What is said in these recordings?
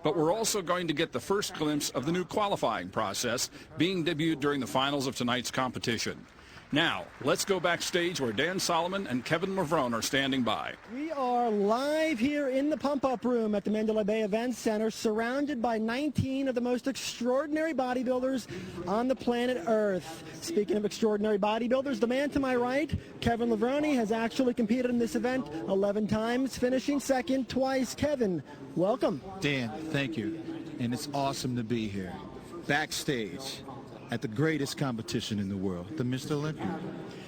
but we're also going to get the first glimpse of the new qualifying process being debuted during the finals of tonight's competition. Now, let's go backstage where Dan Solomon and Kevin Levrone are standing by. We are live here in the pump-up room at the Mandalay Bay Events Center, surrounded by 19 of the most extraordinary bodybuilders on the planet Earth. Speaking of extraordinary bodybuilders, the man to my right, Kevin Levrone, has actually competed in this event 11 times, finishing second twice. Kevin, welcome. Dan, thank you. And it's awesome to be here, backstage, at the greatest competition in the world, the Mr. Olympia.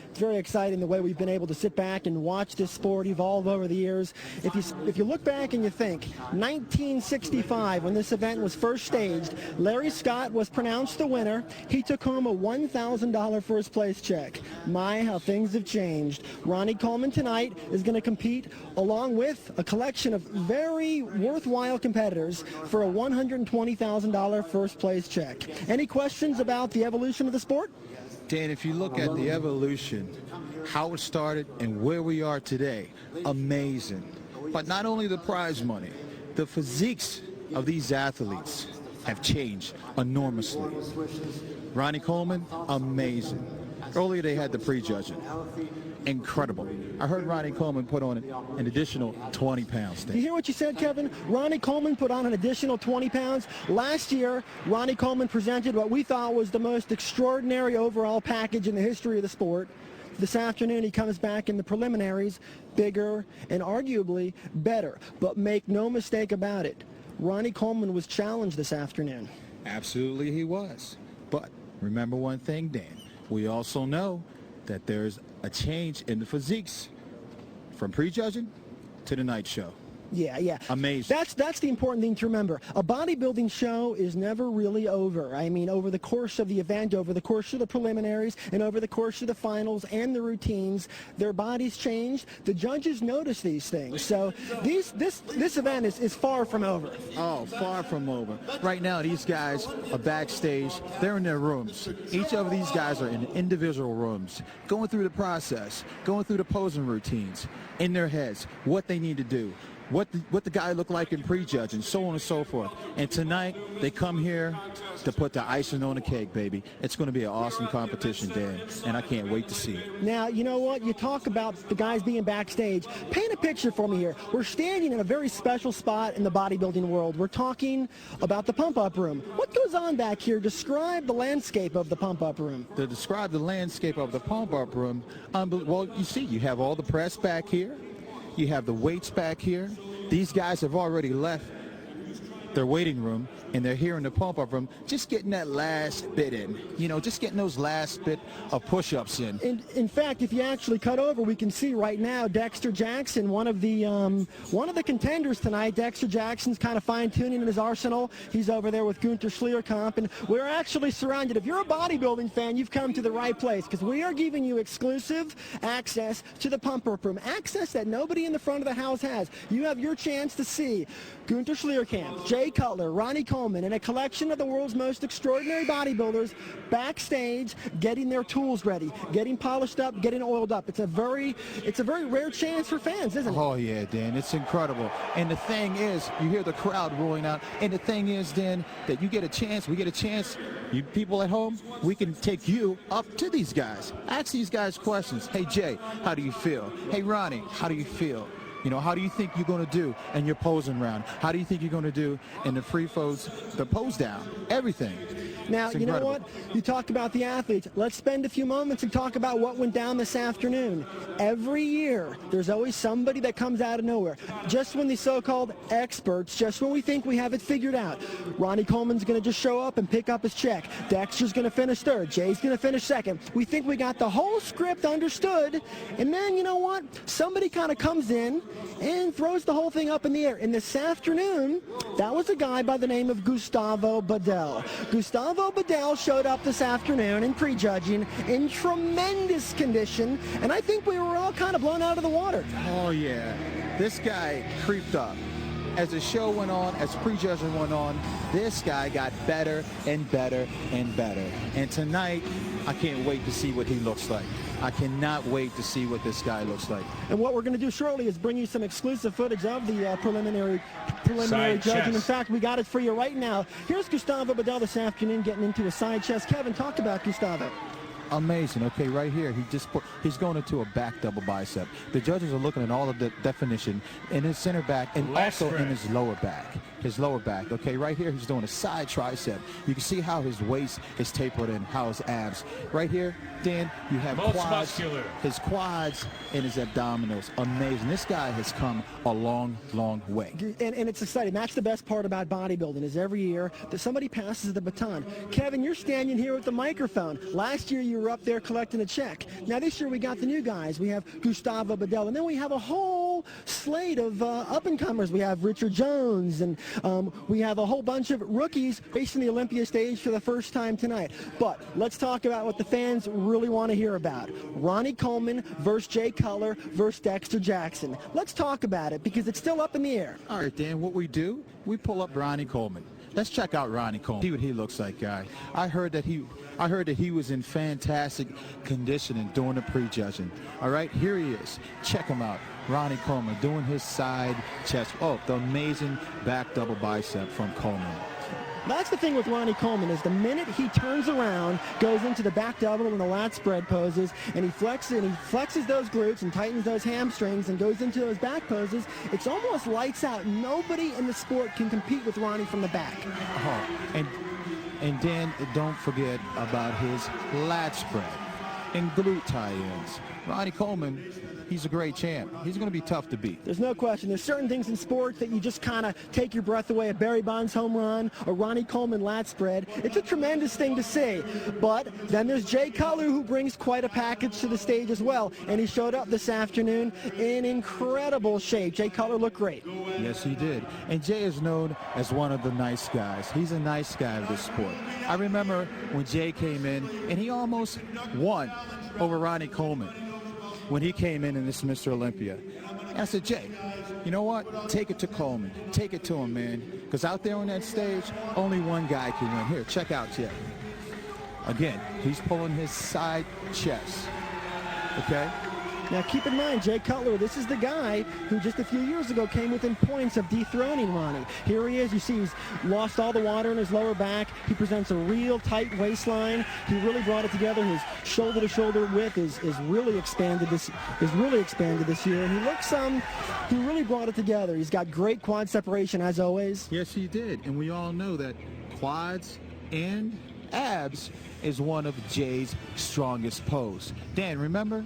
It's very exciting the way we've been able to sit back and watch this sport evolve over the years. If you look back and you think, 1965, when this event was first staged, Larry Scott was pronounced the winner. He took home a $1,000 first place check. My, how things have changed. Ronnie Coleman tonight is going to compete along with a collection of very worthwhile competitors for a $120,000 first place check. Any questions about the evolution of the sport? Dan, if you look at the evolution, how it started and where we are today, amazing. But not only the prize money, the physiques of these athletes have changed enormously. Ronnie Coleman, amazing. Earlier they had the prejudging. Incredible. I heard Ronnie Coleman put on an additional 20 pounds. You hear what you said, Kevin? Ronnie Coleman put on an additional 20 pounds. Last year, Ronnie Coleman presented what we thought was the most extraordinary overall package in the history of the sport. This afternoon, he comes back in the preliminaries, bigger and arguably better. But make no mistake about it, Ronnie Coleman was challenged this afternoon. Absolutely he was. But remember one thing, Dan. We also know that there's a change in the physiques from prejudging to the night show. Yeah. Amazing. That's the important thing to remember. A bodybuilding show is never really over. I mean, over the course of the event, over the course of the preliminaries, and over the course of the finals and the routines, their bodies change. The judges notice these things. So this event is far from over. Oh, far from over. Right now, these guys are backstage. They're in their rooms. Each of these guys are in individual rooms, going through the process, going through the posing routines, in their heads, what they need to do. What the guy looked like in prejudging, so on and so forth. And tonight, they come here to put the icing on the cake, baby. It's going to be an awesome competition, Dan, and I can't wait to see it. Now, you know what? You talk about the guys being backstage. Paint a picture for me here. We're standing in a very special spot in the bodybuilding world. We're talking about the pump-up room. What goes on back here? Describe the landscape of the pump-up room. To describe the landscape of the pump-up room, well, you see, you have all the press back here. You have the weights back here. These guys have already left their waiting room, and they're here in the pump-up room, just getting that last bit in, just getting those last bit of push-ups in. In fact, if you actually cut over, we can see right now Dexter Jackson, one of the contenders tonight. Dexter Jackson's kind of fine-tuning in his arsenal. He's over there with Gunther Schlierkamp, and we're actually surrounded. If you're a bodybuilding fan, you've come to the right place, because we are giving you exclusive access to the pump-up room, access that nobody in the front of the house has. You have your chance to see Gunther Schlierkamp, Jay Cutler, Ronnie Coleman, and a collection of the world's most extraordinary bodybuilders backstage getting their tools ready, getting polished up, getting oiled up. It's a very rare chance for fans, isn't it? Oh, yeah, Dan, it's incredible. And the thing is, you hear the crowd rolling out, and the thing is, Dan, that we get a chance, you people at home, we can take you up to these guys. Ask these guys questions. Hey, Jay, how do you feel? Hey, Ronnie, how do you feel? How do you think you're going to do in your posing round? How do you think you're going to do in the free pose, the pose down, everything? Now, you know what? You talked about the athletes. Let's spend a few moments and talk about what went down this afternoon. Every year, there's always somebody that comes out of nowhere. Just when the so-called experts, just when we think we have it figured out, Ronnie Coleman's going to just show up and pick up his check. Dexter's going to finish third. Jay's going to finish second. We think we got the whole script understood, and then, you know what? Somebody kind of comes in and throws the whole thing up in the air. And this afternoon, that was a guy by the name of Gustavo Badell. Gustavo Badell showed up this afternoon in prejudging in tremendous condition, and I think we were all kind of blown out of the water. Oh, yeah. This guy creeped up. As the show went on, as prejudging went on, this guy got better and better and better. And tonight, I can't wait to see what he looks like. I cannot wait to see what this guy looks like. And what we're going to do shortly is bring you some exclusive footage of the preliminary preliminary Side judging. In chest. fact, we got it for you right now. Here's Gustavo Bedell this afternoon getting into a side chest. Kevin, talk about Gustavo. Amazing. Okay, right here, he's going into a back double bicep. The judges are looking at all of the definition in his center back and also in his lower back. Okay, right here, he's doing a side tricep. You can see how his waist is tapered and how his abs. Right here, Dan, you have Most quads, muscular. his quads and his abdominals. Amazing. This guy has come a long, long way. And it's exciting. That's the best part about bodybuilding is every year that somebody passes the baton. Kevin, you're standing here with the microphone. Last year you were up there collecting a check. Now this year we got the new guys. We have Gustavo Bedell, and then we have a whole slate of up-and-comers. We have Richard Jones, and we have a whole bunch of rookies facing the Olympia stage for the first time tonight. But let's talk about what the fans really want to hear about. Ronnie Coleman versus Jay Cutler versus Dexter Jackson. Let's talk about it because it's still up in the air. All right, Dan, what we do, we pull up Ronnie Coleman. Let's check out Ronnie Coleman. See what he looks like, guy. I heard that he was in fantastic conditioning during the pre-judging. All right, here he is. Check him out. Ronnie Coleman doing his side chest. Oh, the amazing back double bicep from Coleman. That's the thing with Ronnie Coleman is the minute he turns around, goes into the back double and the lat spread poses, and he flexes those glutes and tightens those hamstrings and goes into those back poses, it's almost lights out. Nobody in the sport can compete with Ronnie from the back. Oh, and Dan, don't forget about his lat spread and glute tie-ins. Ronnie Coleman, he's a great champ. He's going to be tough to beat. There's no question. There's certain things in sports that you just kind of take your breath away. A Barry Bonds home run, a Ronnie Coleman lat spread. It's a tremendous thing to see. But then there's Jay Cutler, who brings quite a package to the stage as well. And he showed up this afternoon in incredible shape. Jay Cutler looked great. Yes, he did. And Jay is known as one of the nice guys. He's a nice guy of this sport. I remember when Jay came in, and he almost won over Ronnie Coleman when he came in this Mr. Olympia. And I said, Jay, you know what? Take it to Coleman. Take it to him, man. Because out there on that stage, only one guy can win. Here, check out Jay. Again, he's pulling his side chest. Okay? Now keep in mind, Jay Cutler, this is the guy who just a few years ago came within points of dethroning Ronnie. Here he is. You see he's lost all the water in his lower back. He presents a real tight waistline. He really brought it together. His shoulder-to-shoulder width is really expanded this year. And he looks he really brought it together. He's got great quad separation as always. Yes, he did. And we all know that quads and abs is one of Jay's strongest pose. Dan, remember?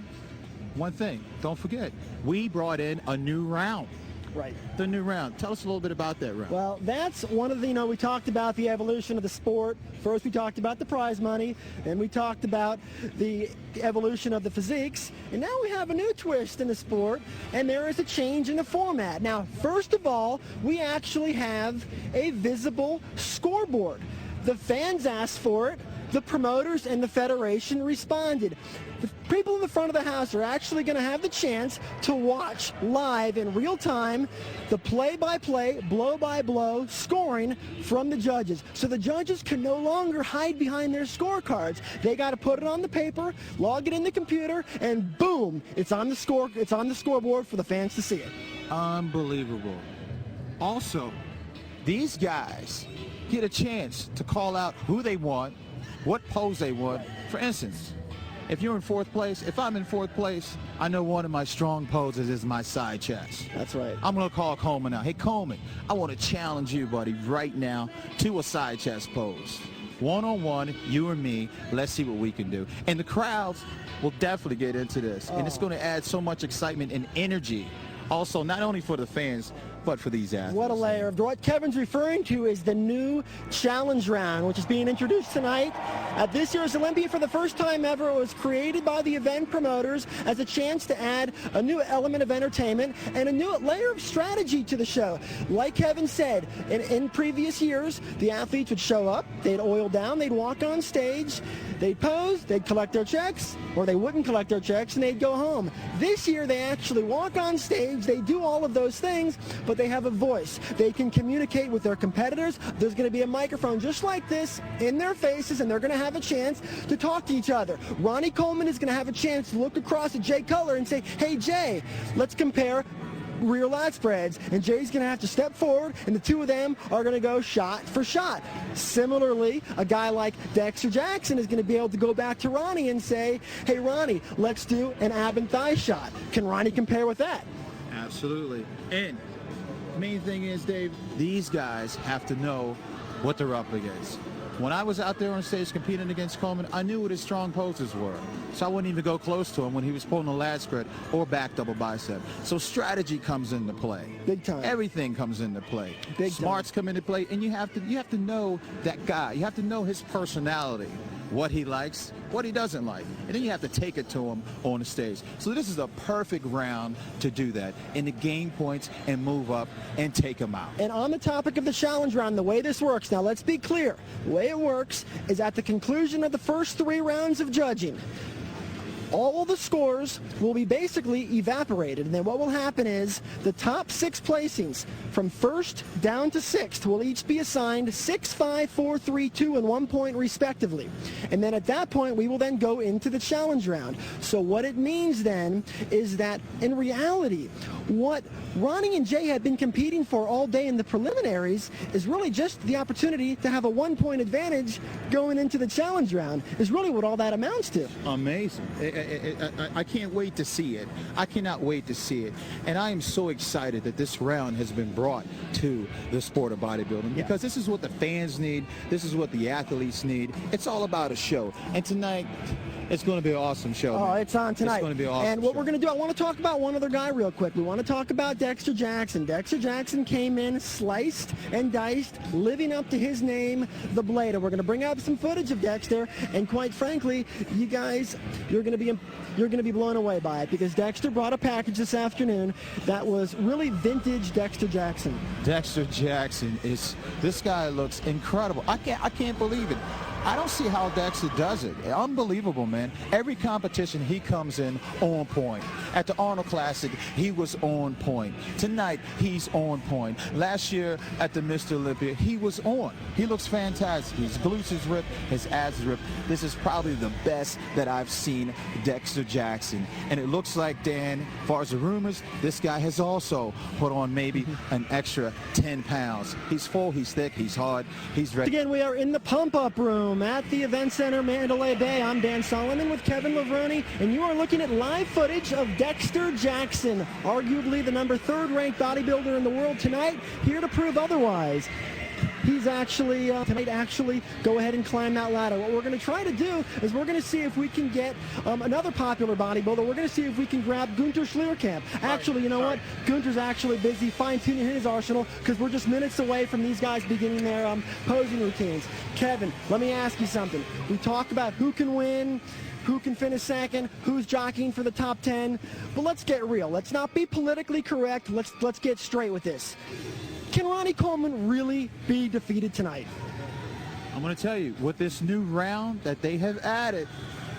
One thing, don't forget, we brought in a new round. Right. The new round. Tell us a little bit about that round. Well, that's one of the, we talked about the evolution of the sport. First, we talked about the prize money. Then we talked about the evolution of the physiques. And now we have a new twist in the sport, and there is a change in the format. Now, first of all, we actually have a visible scoreboard. The fans asked for it. The promoters and the federation responded. The people in the front of the house are actually going to have the chance to watch live in real time the play-by-play, blow-by-blow scoring from the judges. So the judges can no longer hide behind their scorecards. They got to put it on the paper, log it in the computer, and boom, it's on the scoreboard for the fans to see it. Unbelievable. Also, these guys get a chance to call out who they want, what pose they want. For instance, if you're in fourth place, if I'm in fourth place, I know one of my strong poses is my side chest. That's right. I'm going to call Coleman out. Hey, Coleman, I want to challenge you, buddy, right now to a side chest pose. One-on-one, you and me, let's see what we can do. And the crowds will definitely get into this. And it's going to add so much excitement and energy. Also, not only for the fans, but for these athletes. What a layer. What Kevin's referring to is the new challenge round, which is being introduced tonight at this year's Olympia. For the first time ever, it was created by the event promoters as a chance to add a new element of entertainment and a new layer of strategy to the show. Like Kevin said, in previous years, the athletes would show up, they'd oil down, they'd walk on stage, they'd pose, they'd collect their checks, or they wouldn't collect their checks, and they'd go home. This year, they actually walk on stage, they do all of those things, but they have a voice. They can communicate with their competitors. There's going to be a microphone just like this in their faces, and they're going to have a chance to talk to each other. Ronnie Coleman is going to have a chance to look across at Jay Cutler and say, hey, Jay, let's compare rear lat spreads, and Jay's going to have to step forward, and the two of them are going to go shot for shot. Similarly, a guy like Dexter Jackson is going to be able to go back to Ronnie and say, hey, Ronnie, let's do an ab and thigh shot. Can Ronnie compare with that? Absolutely. And main thing is, Dave, these guys have to know what they're up against. When I was out there on stage competing against Coleman, I knew what his strong poses were. So I wouldn't even go close to him when he was pulling a lat spread or back double bicep. So strategy comes into play. Big time. Everything comes into play. Big Smarts come into play, and you have to know that guy. You have to know his personality, what he likes, what he doesn't like, and then you have to take it to him on the stage. So this is a perfect round to do that, and to gain points and move up and take him out. And on the topic of the challenge round, the way this works, now let's be clear, the way it works is at the conclusion of the first 3 rounds of judging, all the scores will be basically evaporated, and then what will happen is the top 6 placings from 1st down to 6th will each be assigned 6, 5, 4, 3, 2, and 1 point respectively. And then at that point, we will then go into the challenge round. So what it means then is that in reality, what Ronnie and Jay had been competing for all day in the preliminaries is really just the opportunity to have a 1 point advantage going into the challenge round is really what all that amounts to. Amazing. I can't wait to see it. I cannot wait to see it. And I am so excited that this round has been brought to the sport of bodybuilding, because this is what the fans need. This is what the athletes need. It's all about a show. And tonight, it's going to be an awesome show. Oh, man. it's on tonight. It's going to be an awesome And what show. we're going to do, I want to talk about one other guy real quick. We want to talk about Dexter Jackson. Dexter Jackson came in sliced and diced, living up to his name, the Blader. We're going to bring up some footage of Dexter, and quite frankly, you guys, you're going to be blown away by it, because Dexter brought a package this afternoon that was really vintage Dexter Jackson. Dexter Jackson this guy looks incredible. I can't believe it. I don't see how Dexter does it. Unbelievable, man. Every competition he comes in on point. At the Arnold Classic, he was on point. Tonight, he's on point. Last year at the Mr. Olympia, he was on. He looks fantastic. His glutes is ripped, his abs is ripped. This is probably the best that I've seen Dexter Jackson. And it looks like, Dan, as far as the rumors, this guy has also put on maybe an extra 10 pounds. He's full, he's thick, he's hard, he's ready. Again, we are in the pump-up room at the Event Center, Mandalay Bay. I'm Dan Solomon with Kevin Lavroni, and you are looking at live footage of Dexter Jackson, arguably the number 3rd ranked bodybuilder in the world tonight, here to prove otherwise. He's actually, tonight, go ahead and climb that ladder. What we're going to try to do is we're going to see if we can get another popular bodybuilder. We're going to see if we can grab Gunther Schlierkamp. Actually, you know what? Gunther's actually busy fine-tuning his arsenal, because we're just minutes away from these guys beginning their posing routines. Kevin, let me ask you something. We talked about who can win, who can finish second, who's jockeying for the top 10. But let's get real. Let's not be politically correct. Let's get straight with this. Can Ronnie Coleman really be defeated tonight? I'm going to tell you, with this new round that they have added,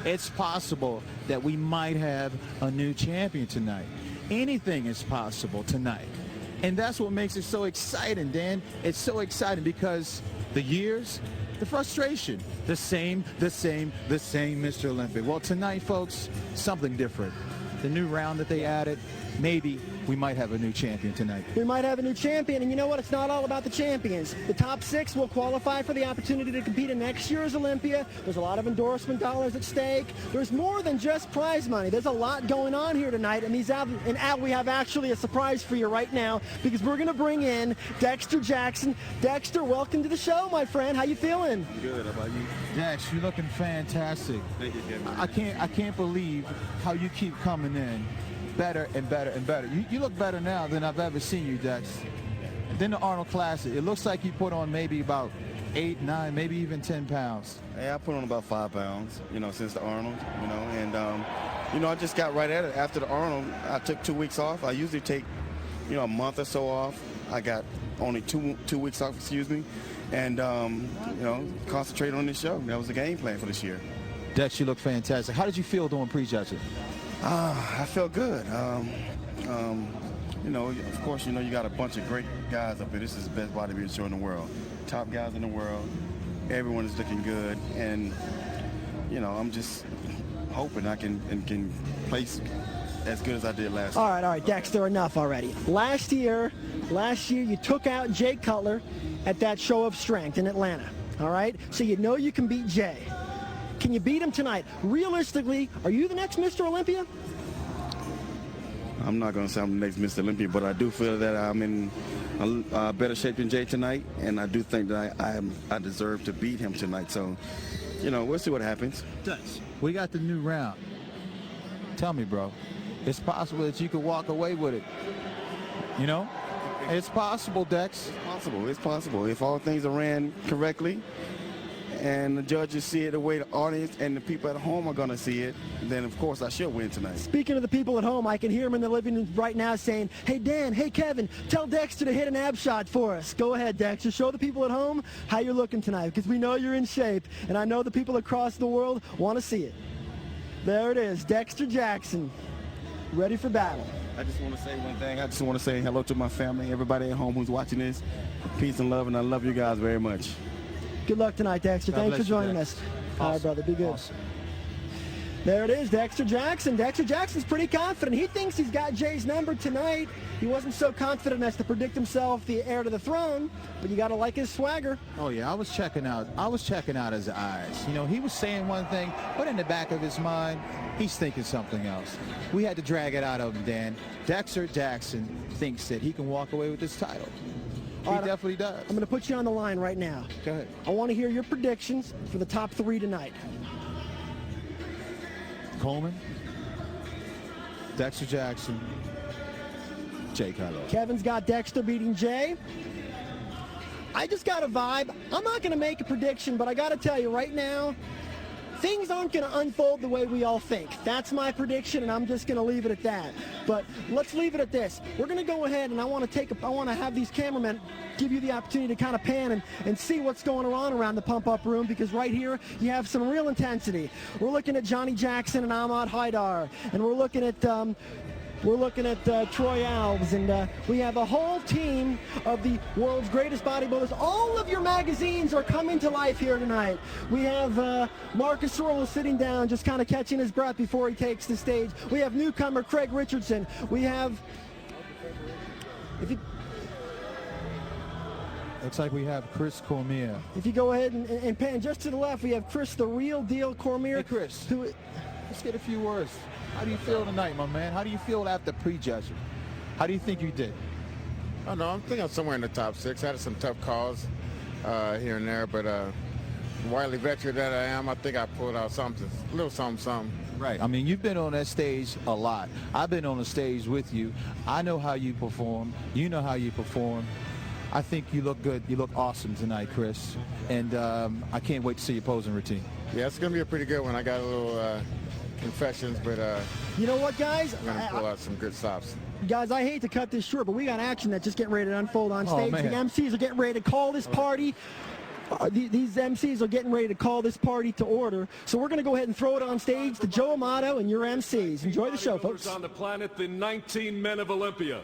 it's possible that we might have a new champion tonight. Anything is possible tonight. And that's what makes it so exciting, Dan. It's so exciting because the years, the frustration, the same, Mr. Olympia. Well, tonight, folks, something different. The new round that they added, maybe we might have a new champion tonight. We might have a new champion, and you know what? It's not all about the champions. The top 6 will qualify for the opportunity to compete in next year's Olympia. There's a lot of endorsement dollars at stake. There's more than just prize money. There's a lot going on here tonight, and we have actually a surprise for you right now, because we're going to bring in Dexter Jackson. Dexter, welcome to the show, my friend. How you feeling? Good. How about you? Dex, you're looking fantastic. Thank you, Kevin. I can't believe how you keep coming in better and better and better. You look better now than I've ever seen you, Dex. Then the Arnold Classic, it looks like you put on maybe about 8, 9, maybe even 10 pounds. Hey, I put on about 5 pounds, since the Arnold, and, I just got right at it. After the Arnold, I took 2 weeks off. I usually take, a month or so off. I got only two weeks off, and, concentrate on this show. That was the game plan for this year. Dex, you look fantastic. How did you feel doing pre-judging? I felt good. Of course, you got a bunch of great guys up here. This is the best bodybuilding show in the world. Top guys in the world. Everyone is looking good, and I'm just hoping I can place as good as I did last year. All right, Dexter, enough already. Last year you took out Jay Cutler at that show of strength in Atlanta. All right, so you know you can beat Jay. Can you beat him tonight? Realistically, are you the next Mr. Olympia? I'm not going to say I'm the next Mr. Olympia, but I do feel that I'm in a better shape than Jay tonight, and I do think that I deserve to beat him tonight. So, we'll see what happens. We got the new round. Tell me, bro, it's possible that you could walk away with it. It's possible, Dex. It's possible. If all things are ran correctly and the judges see it the way the audience and the people at home are going to see it, then, of course, I should win tonight. Speaking of the people at home, I can hear them in the living room right now saying, hey, Dan, hey, Kevin, tell Dexter to hit an ab shot for us. Go ahead, Dexter. Show the people at home how you're looking tonight, because we know you're in shape, and I know the people across the world want to see it. There it is, Dexter Jackson, ready for battle. I just want to say one thing. I just want to say hello to my family, everybody at home who's watching this. Peace and love, and I love you guys very much. Good luck tonight, Dexter. Thanks for joining us. All right, brother. Be good. Awesome. There it is, Dexter Jackson. Dexter Jackson's pretty confident. He thinks he's got Jay's number tonight. He wasn't so confident as to predict himself the heir to the throne, but you got to like his swagger. Oh, yeah, I was checking out his eyes. He was saying one thing, but in the back of his mind, he's thinking something else. We had to drag it out of him, Dan. Dexter Jackson thinks that he can walk away with this title. He definitely does. I'm going to put you on the line right now. Go ahead. I want to hear your predictions for the top 3 tonight. Coleman, Dexter Jackson, Jay Cutler. Kevin's got Dexter beating Jay. I just got a vibe. I'm not going to make a prediction, but I got to tell you right now, things aren't going to unfold the way we all think. That's my prediction, and I'm just going to leave it at that. But let's leave it at this. We're going to go ahead, and I want to have these cameramen give you the opportunity to kind of pan and see what's going on around the pump-up room, because right here you have some real intensity. We're looking at Johnny Jackson and Ahmad Haidar, and we're looking at Troy Alves, and we have a whole team of the world's greatest bodybuilders. All of your magazines are coming to life here tonight. We have Marcus Earl sitting down, just kind of catching his breath before he takes the stage. We have newcomer Craig Richardson. We have... Looks like we have Chris Cormier. If you go ahead and pan just to the left, we have Chris, the real deal Cormier. Hey, Chris, let's get a few words. How do you feel tonight, my man? How do you feel after prejudging? How do you think you did? I don't know. I'm thinking I'm somewhere in the top 6. I had some tough calls here and there, but wily veteran that I am, I think I pulled out something, a little something. Right. I mean, you've been on that stage a lot. I've been on the stage with you. I know how you perform. You know how you perform. I think you look good. You look awesome tonight, Chris. And I can't wait to see your posing routine. Yeah, it's going to be a pretty good one. I got a little confessions, but you know what, guys? I'm going to pull out some good stops. Guys, I hate to cut this short, but we got action that's just getting ready to unfold on stage. Man. The MCs are getting ready to call this party. These MCs are getting ready to call this party to order. So we're going to go ahead and throw it on stage to Joe Amato and your MCs. Enjoy the show, folks. On the planet, the 19 men of Olympia.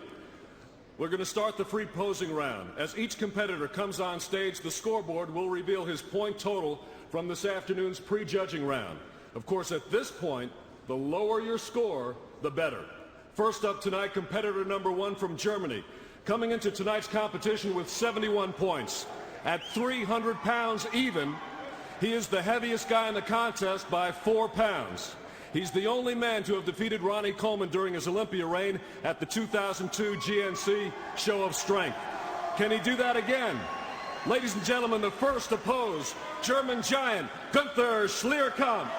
We're going to start the free posing round. As each competitor comes on stage, the scoreboard will reveal his point total from this afternoon's prejudging round. Of course, at this point, the lower your score, the better. First up tonight, competitor number 1 from Germany, coming into tonight's competition with 71 points. At 300 pounds even, he is the heaviest guy in the contest by 4 pounds. He's the only man to have defeated Ronnie Coleman during his Olympia reign at the 2002 GNC Show of Strength. Can he do that again? Ladies and gentlemen, the first to pose, German giant Gunther Schlierkamp.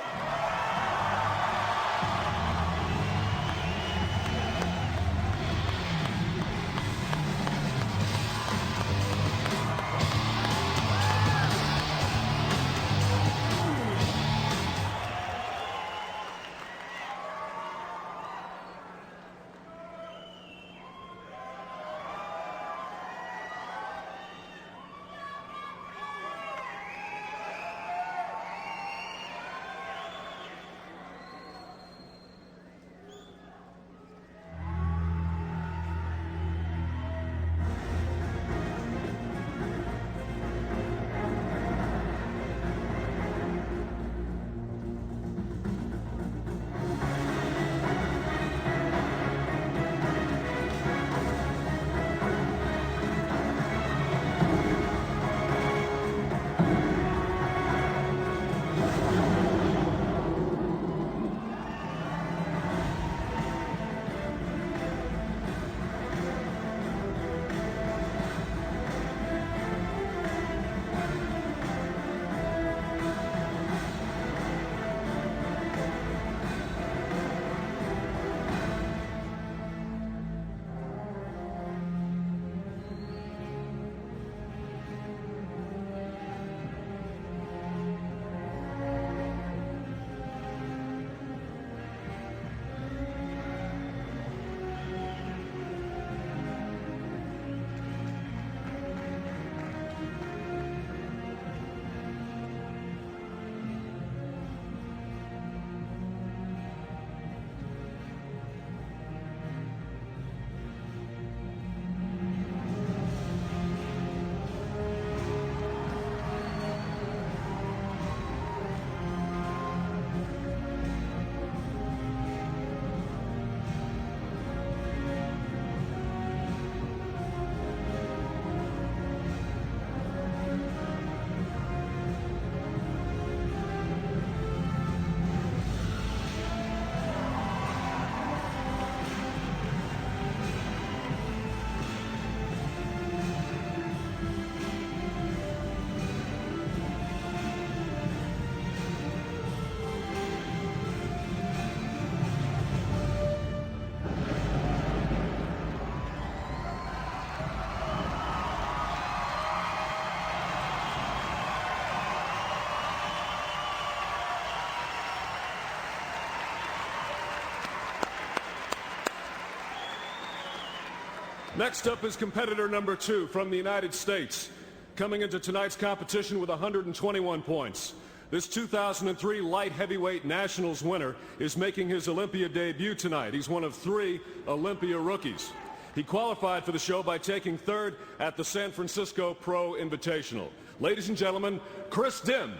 Next up is competitor number 2 from the United States, coming into tonight's competition with 121 points. This 2003 light heavyweight nationals winner is making his Olympia debut tonight. He's one of 3 Olympia rookies. He qualified for the show by taking 3rd at the San Francisco Pro Invitational. Ladies and gentlemen, Chris Dim.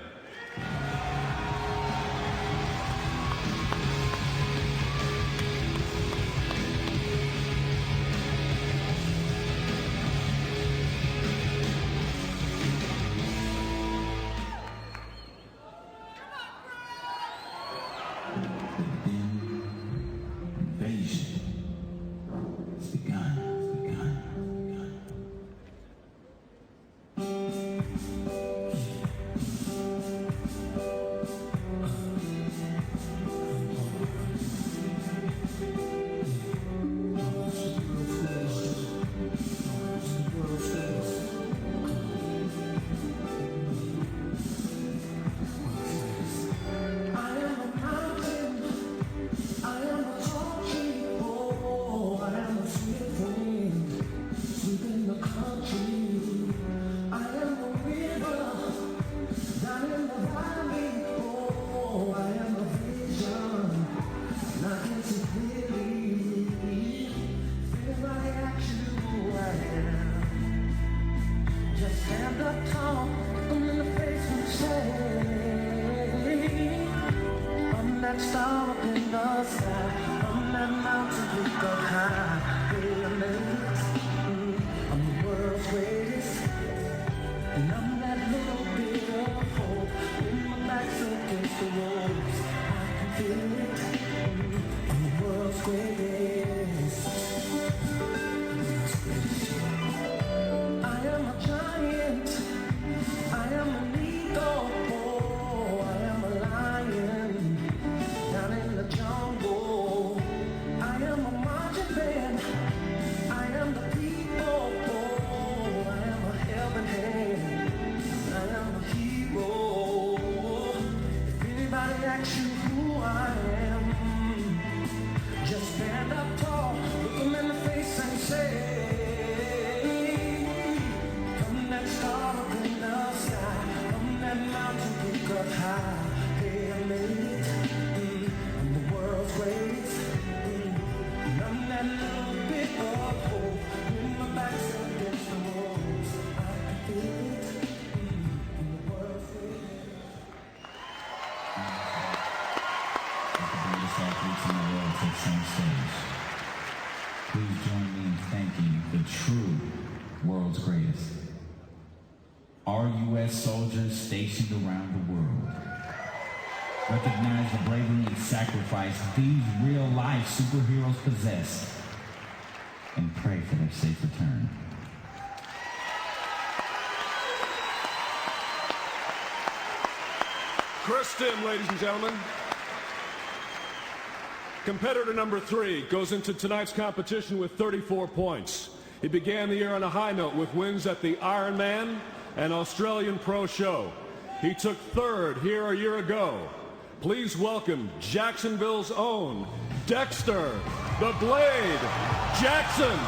Please join me in thanking the true world's greatest. Our U.S. soldiers stationed around the world. Recognize the bravery and sacrifice these real-life superheroes possess, and pray for their safe return. Chris Dim, ladies and gentlemen. Competitor number 3 goes into tonight's competition with 34 points. He began the year on a high note with wins at the Ironman and Australian Pro Show. He took 3rd here a year ago. Please welcome Jacksonville's own Dexter, the Blade, Jackson.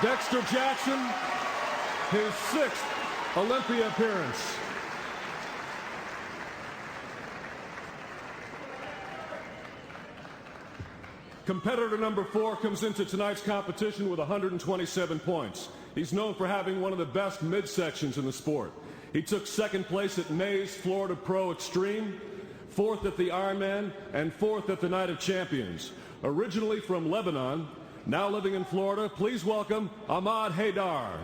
Dexter Jackson, his 6th Olympia appearance. Competitor number 4 comes into tonight's competition with 127 points. He's known for having one of the best midsections in the sport. He took 2nd place at May's Florida Pro Extreme, 4th at the Ironman, and 4th at the Night of Champions. Originally from Lebanon, now living in Florida, please welcome Ahmad Haydar.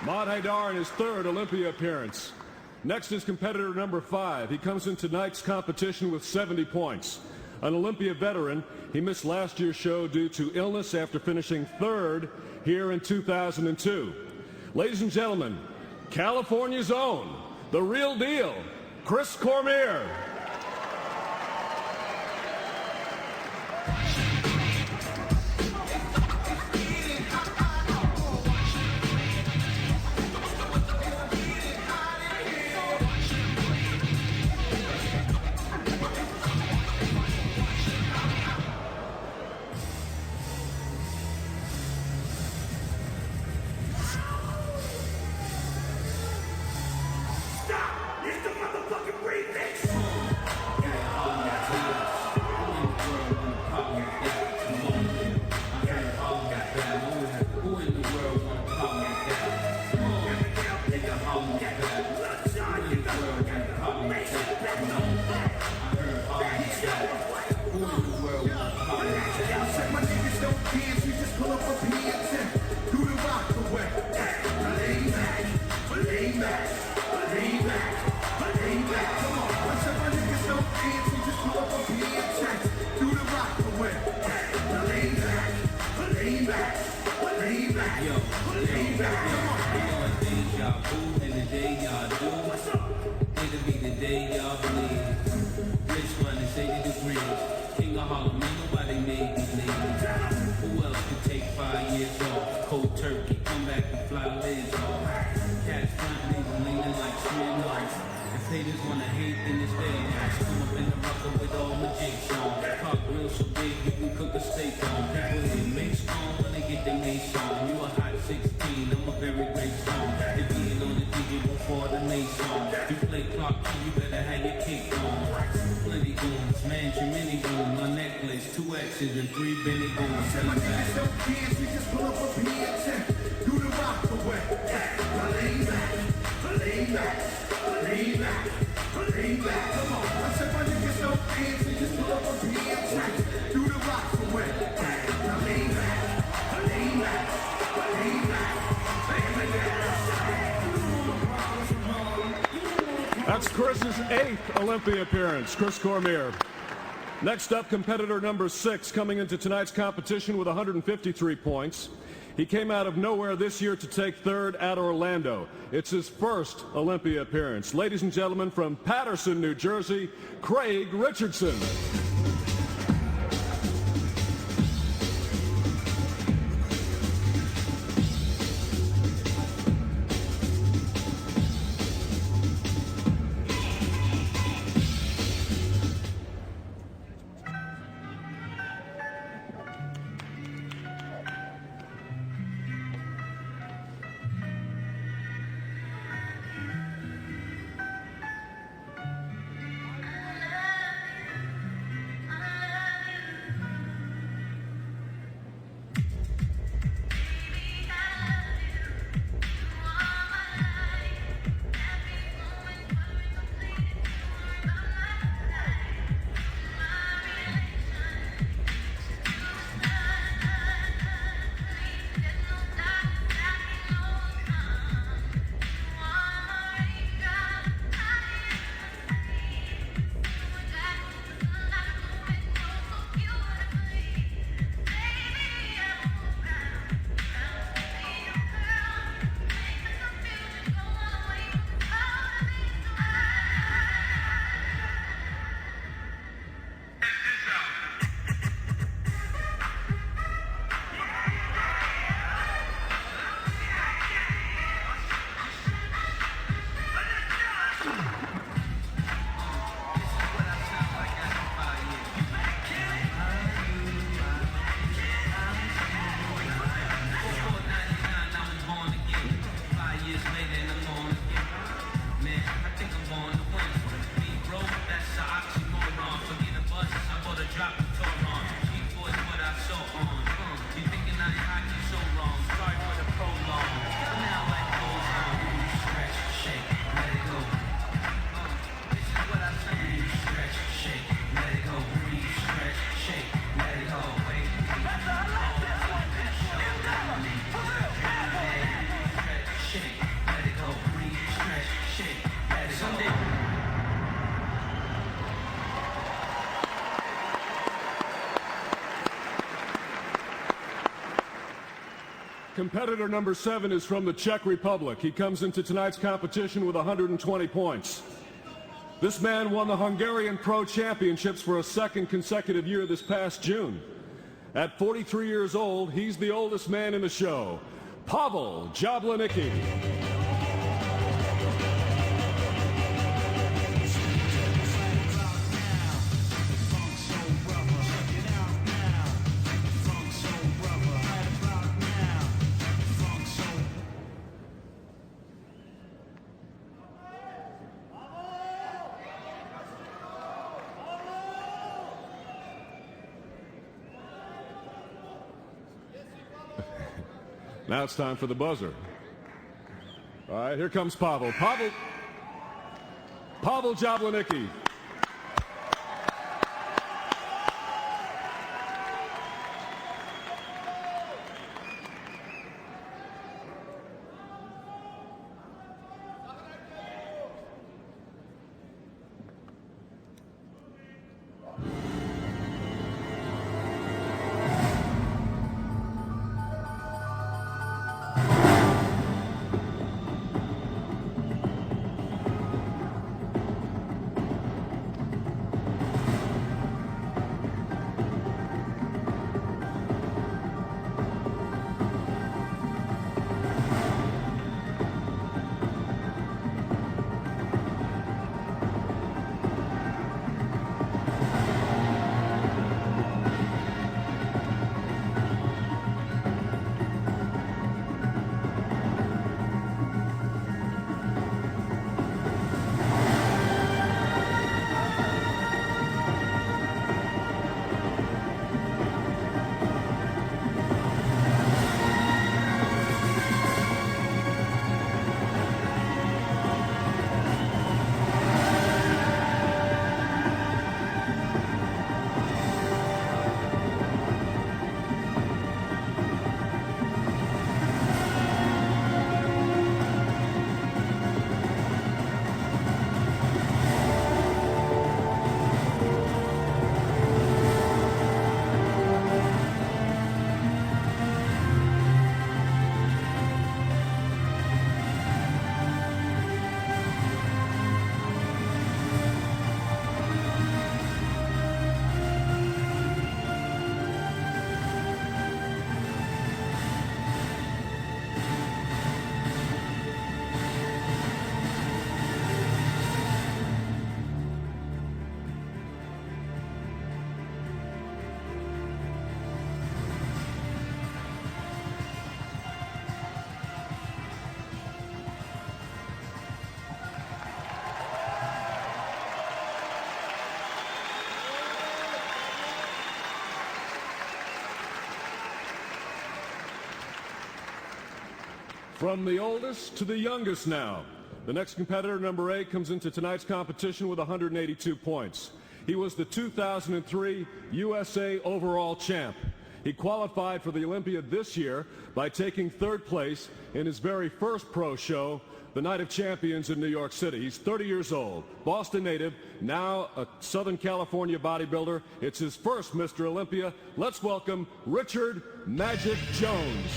Ahmad Haydar in his 3rd Olympia appearance. Next is competitor number 5. He comes in tonight's competition with 70 points. An Olympia veteran, he missed last year's show due to illness after finishing 3rd here in 2002. Ladies and gentlemen, California's own, the real deal, Chris Cormier. Stop! It's the motherfucking remix! million degrees. King of Harlem, ain't nobody made me leave. Who else could take 5 years off? Cold turkey, come back and fly lids off. Cats front niggas leaning like Smirnoff. If haters wanna hate, then it's their loss. Come up in the rucker with all my jigs on. Park grill so big you can cook a steak on. People here make strong when they get their mace on. You a hot 16, I'm a very great song. If you ain't on the digital for the mace on. You play clock, you better have your cake on. Plenty goons, mansion, mini room, my necklace, 2 X's and 3 Benny goons. My niggas don't dance, we just pull up a PXN. Do the rock away. Lean back, lean back, lean back, lean back. Come on, I said my niggas don't dance, we just pull up a PXN. Do the rock away. Lean back, lean back, lean back. That's Chris's 8th Olympia appearance, Chris Cormier. Next up, competitor number 6 coming into tonight's competition with 153 points. He came out of nowhere this year to take 3rd at Orlando. It's his first Olympia appearance. Ladies and gentlemen, from Paterson, New Jersey, Craig Richardson. Competitor number 7 is from the Czech Republic. He comes into tonight's competition with 120 points. This man won the Hungarian Pro Championships for a 2nd consecutive year this past June. At 43 years old, he's the oldest man in the show, Pavel Jablanicki. Now it's time for the buzzer. All right, here comes Pavel. Pavel Jablanicki. From the oldest to the youngest now. The next competitor, number 8, comes into tonight's competition with 182 points. He was the 2003 USA overall champ. He qualified for the Olympia this year by taking 3rd place in his very first pro show, the Night of Champions in New York City. He's 30 years old, Boston native, now a Southern California bodybuilder. It's his first Mr. Olympia. Let's welcome Richard Magic Jones.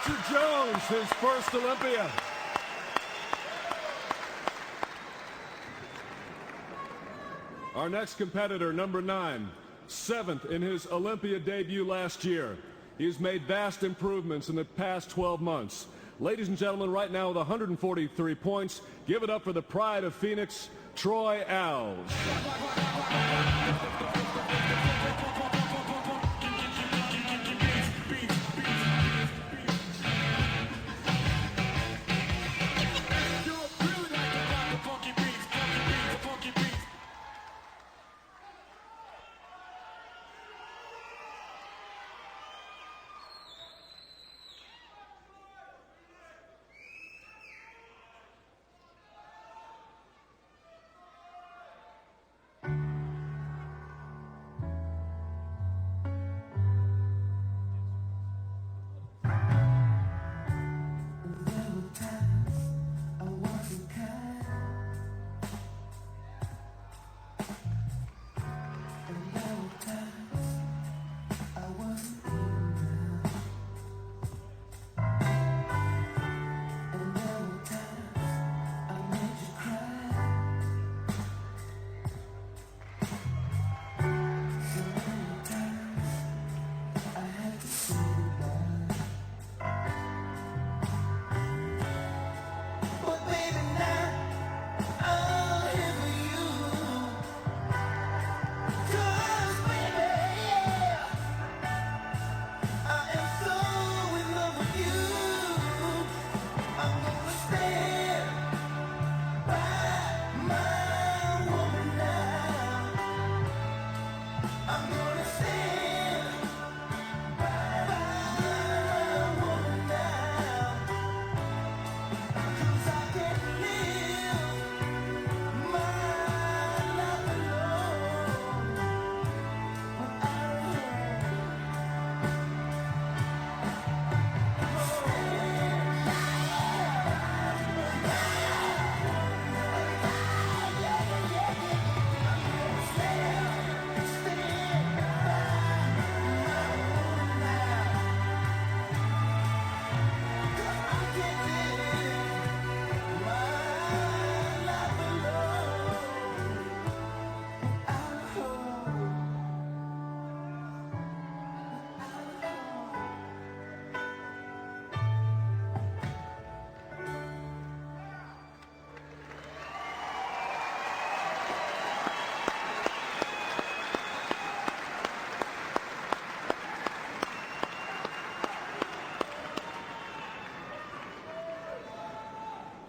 Richard Jones, his first Olympia. Our next competitor, number 9, 7th in his Olympia debut last year. He's made vast improvements in the past 12 months. Ladies and gentlemen, right now with 143 points, give it up for the pride of Phoenix, Troy Alves.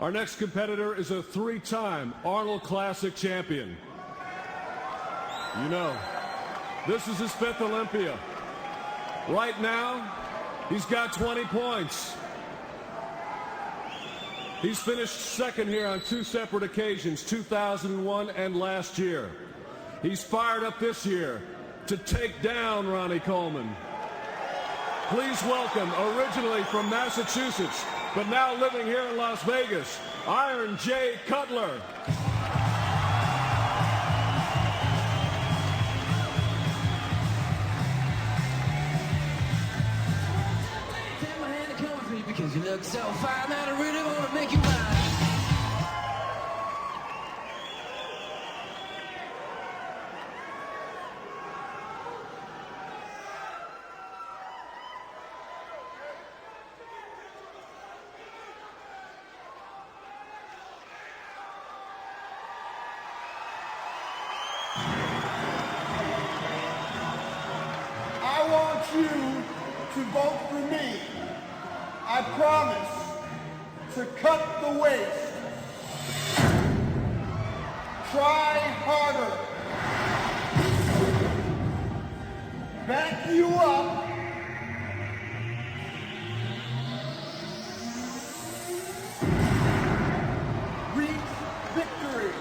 Our next competitor is a 3-time Arnold Classic champion. You know, this is his 5th Olympia. Right now, he's got 20 points. He's finished second here on 2 separate occasions, 2001 and last year. He's fired up this year to take down Ronnie Coleman. Please welcome, originally from Massachusetts, but now living here in Las Vegas, Iron Jay Cutler. Take my hand and come with me because you look so fine that I really want to make you mine. I want you to vote for me. I promise to cut the waste. Try harder. Back you up. Reach victory.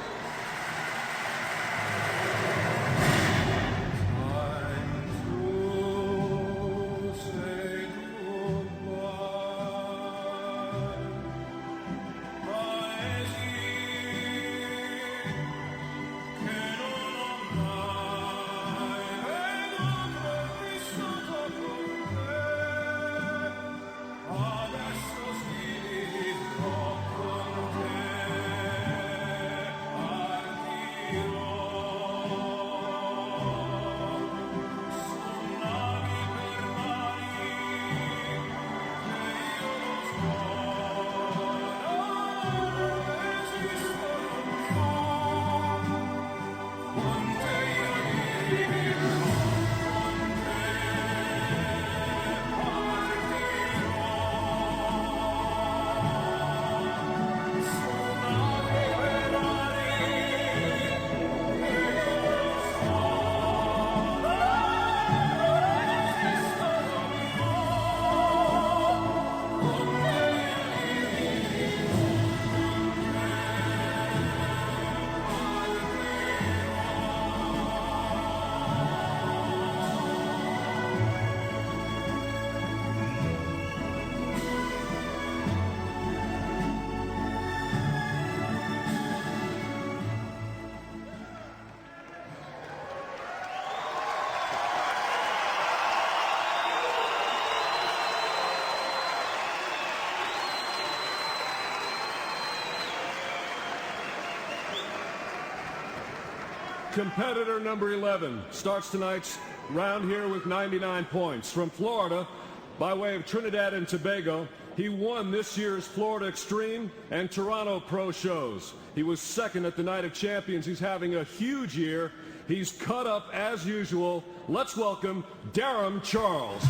Competitor number 11 starts tonight's round here with 99 points. From Florida, by way of Trinidad and Tobago, he won this year's Florida Extreme and Toronto Pro shows. He was second at the Night of Champions. He's having a huge year. He's cut up as usual. Let's welcome Darum Charles.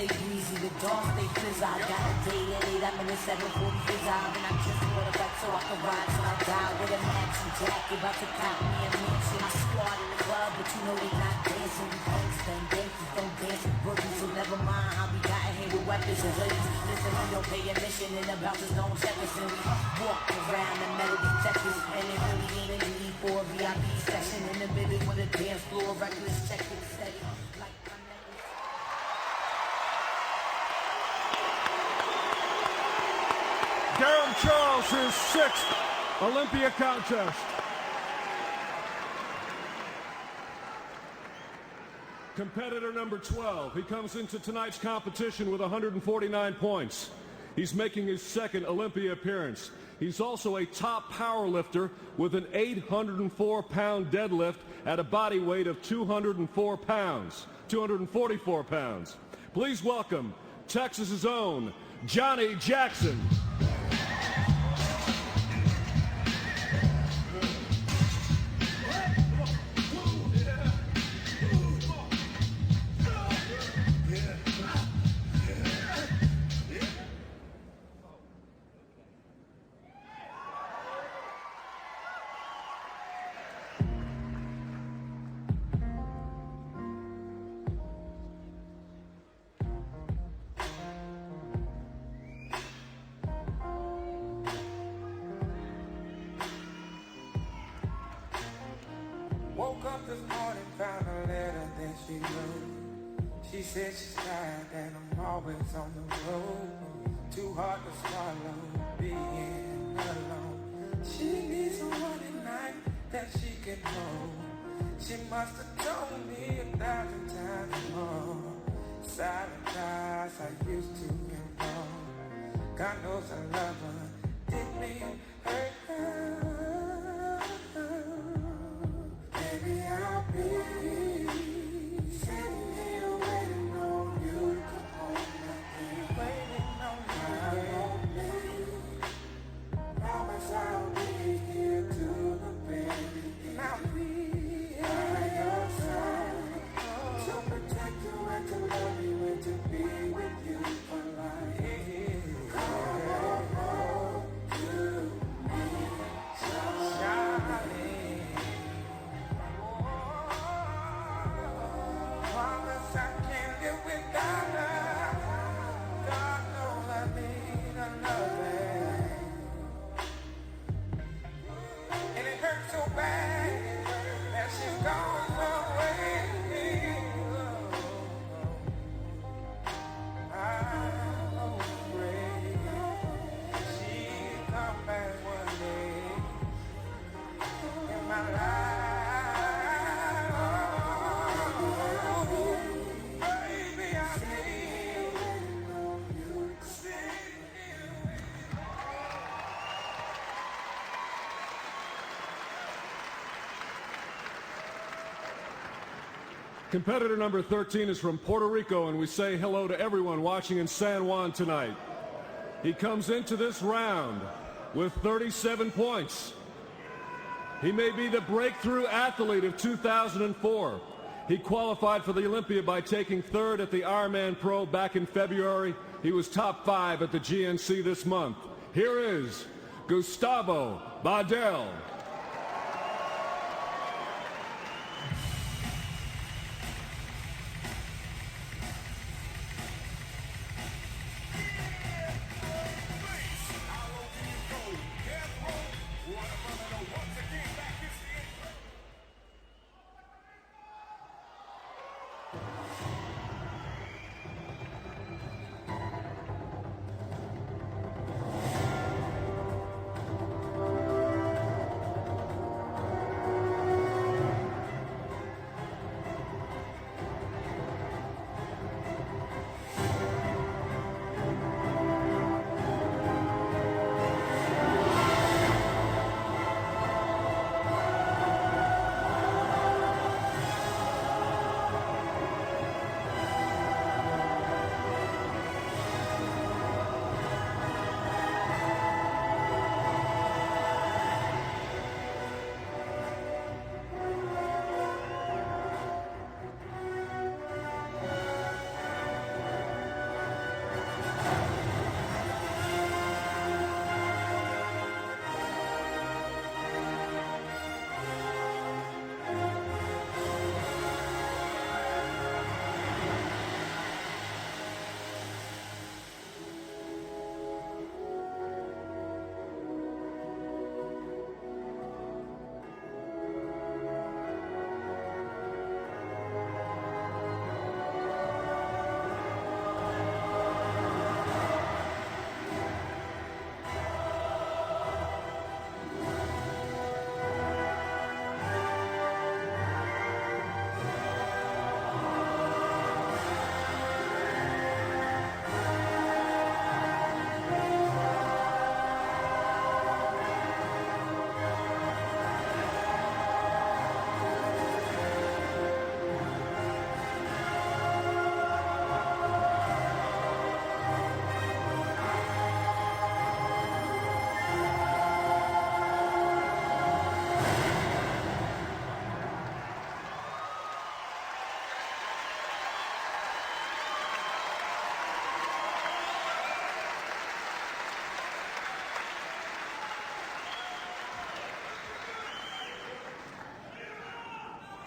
stay breezy, the dawn stay fizz. I got a day at 8, I'm in the 740 fizz. And I just bought a bike so I can ride till I die with a matching jacket. About to count me a mansion. I squad in the club, but you know they not dancing. We gangsters, gangsters don't dance with boogies. So never mind how we got here with weapons and hoodies. Listen, we don't pay admission and the bouncers don't check us. And we walk around the metal detectors. And it really ain't a need for a VIP session. In the middle with a dance floor, reckless check it steady. Like Darren Charles, his 6th Olympia contest. Competitor number 12. He comes into tonight's competition with 149 points. He's making his 2nd Olympia appearance. He's also a top power lifter with an 804-pound deadlift at a body weight of 244 pounds. Please welcome Texas's own Johnny Jackson. Woke up this morning, found a letter that she wrote. She said she's tired and I'm always on the road. Too hard to swallow, being alone. She needs someone at night that she can hold. She must have told me 1,000 times more. Silent eyes I used to involve. God knows I love her, didn't mean hurt her. Baby, I'll be sitting here waiting on you to come home. Waiting on you, promise I'll be here to the baby. And I'll be by your side to protect you and to love you and to be with you for life. Come on home to me, Charlie. Promise I can't live without her. God knows I need another. And it hurts so bad that she's gone away. I'm afraid she'll come back one day in my life. Competitor number 13 is from Puerto Rico, and we say hello to everyone watching in San Juan tonight. He comes into this round with 37 points. He may be the breakthrough athlete of 2004. He qualified for the Olympia by taking 3rd at the Ironman Pro back in February. He was top 5 at the GNC this month. Here is Gustavo Badell.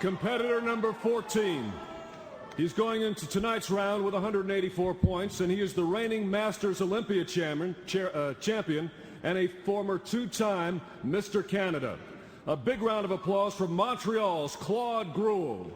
competitor number 14. He's going into tonight's round with 184 points, and he is the reigning Masters Olympia champion and a former two-time Mr. Canada. A big round of applause for Montreal's Claude Gruel.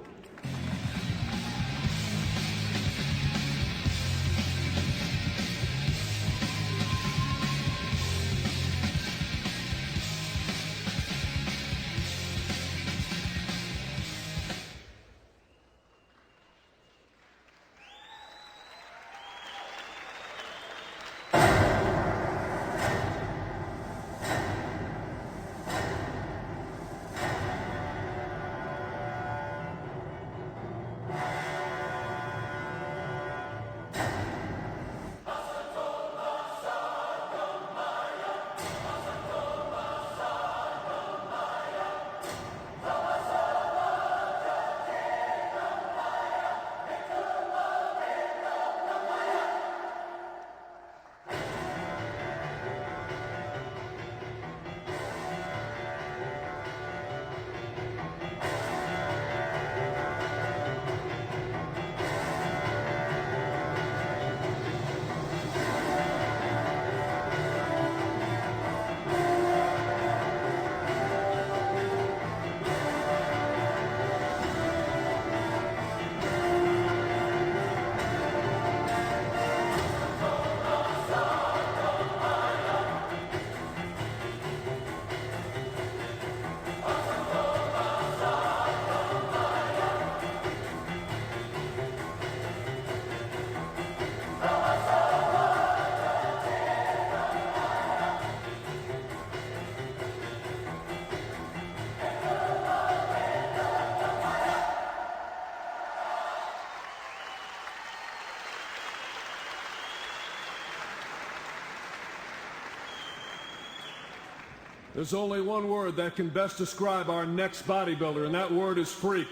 There's only one word that can best describe our next bodybuilder, and that word is freak.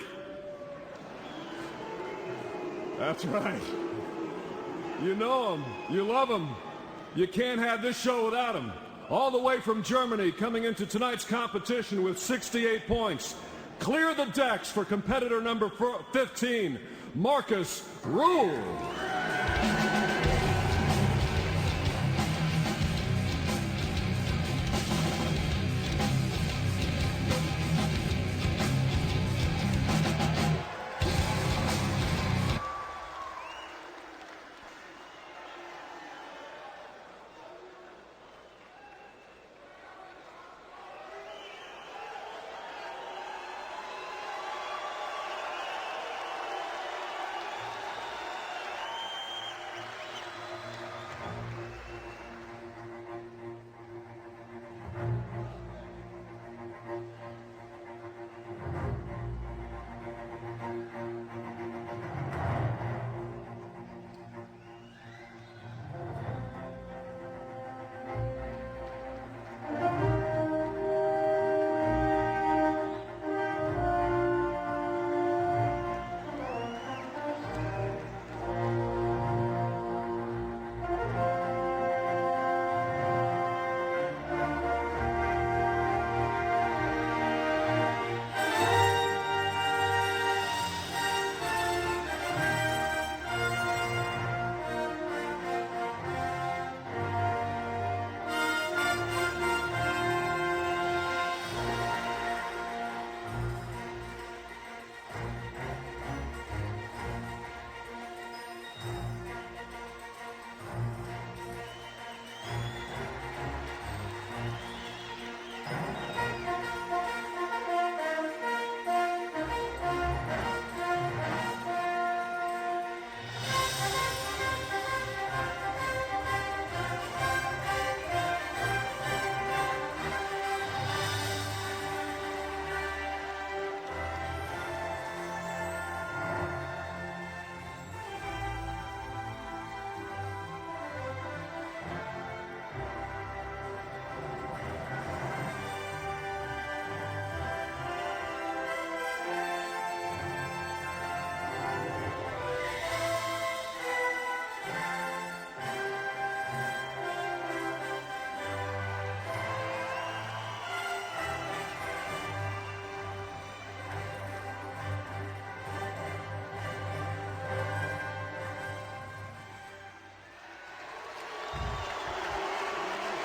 That's right. You know him. You love him. You can't have this show without him. All the way from Germany, coming into tonight's competition with 68 points. Clear the decks for competitor number 15, Marcus Ruhl.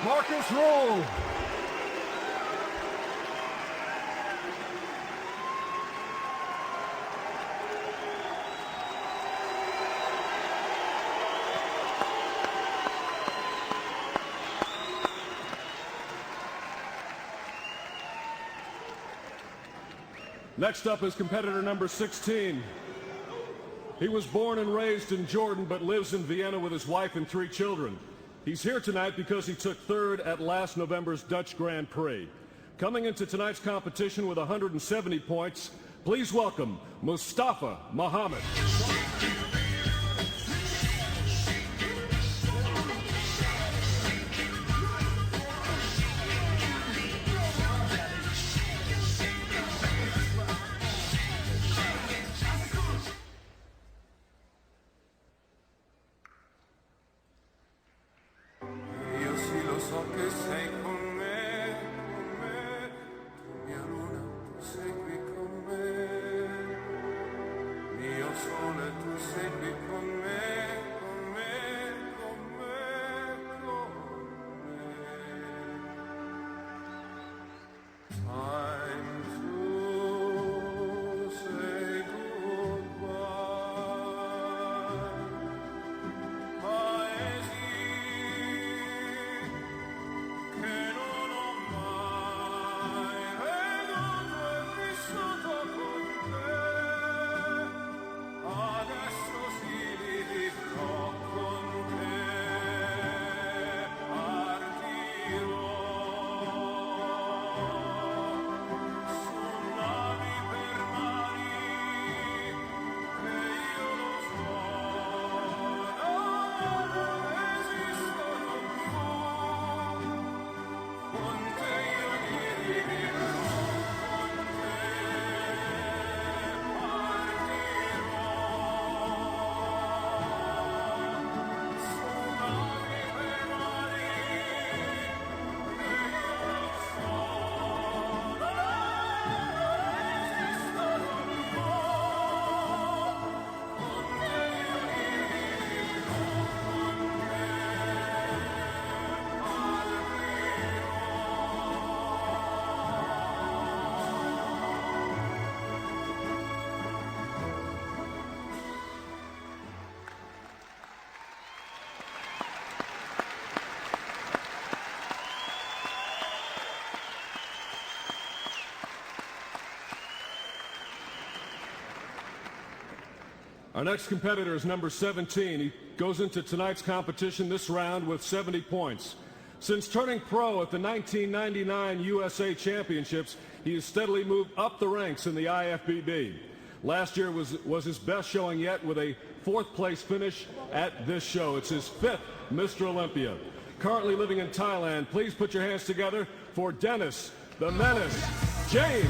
Marcus Rule. Next up is competitor number 16. He was born and raised in Jordan but lives in Vienna with his wife and 3 children. He's here tonight because he took third at last November's Dutch Grand Prix. Coming into tonight's competition with 170 points, please welcome Mustafa Muhammad. Our next competitor is number 17. He goes into tonight's competition this round with 70 points. Since turning pro at the 1999 USA Championships, he has steadily moved up the ranks in the IFBB. Last year was his best showing yet with a 4th place finish at this show. It's his 5th Mr. Olympia. Currently living in Thailand, please put your hands together for Dennis the Menace James.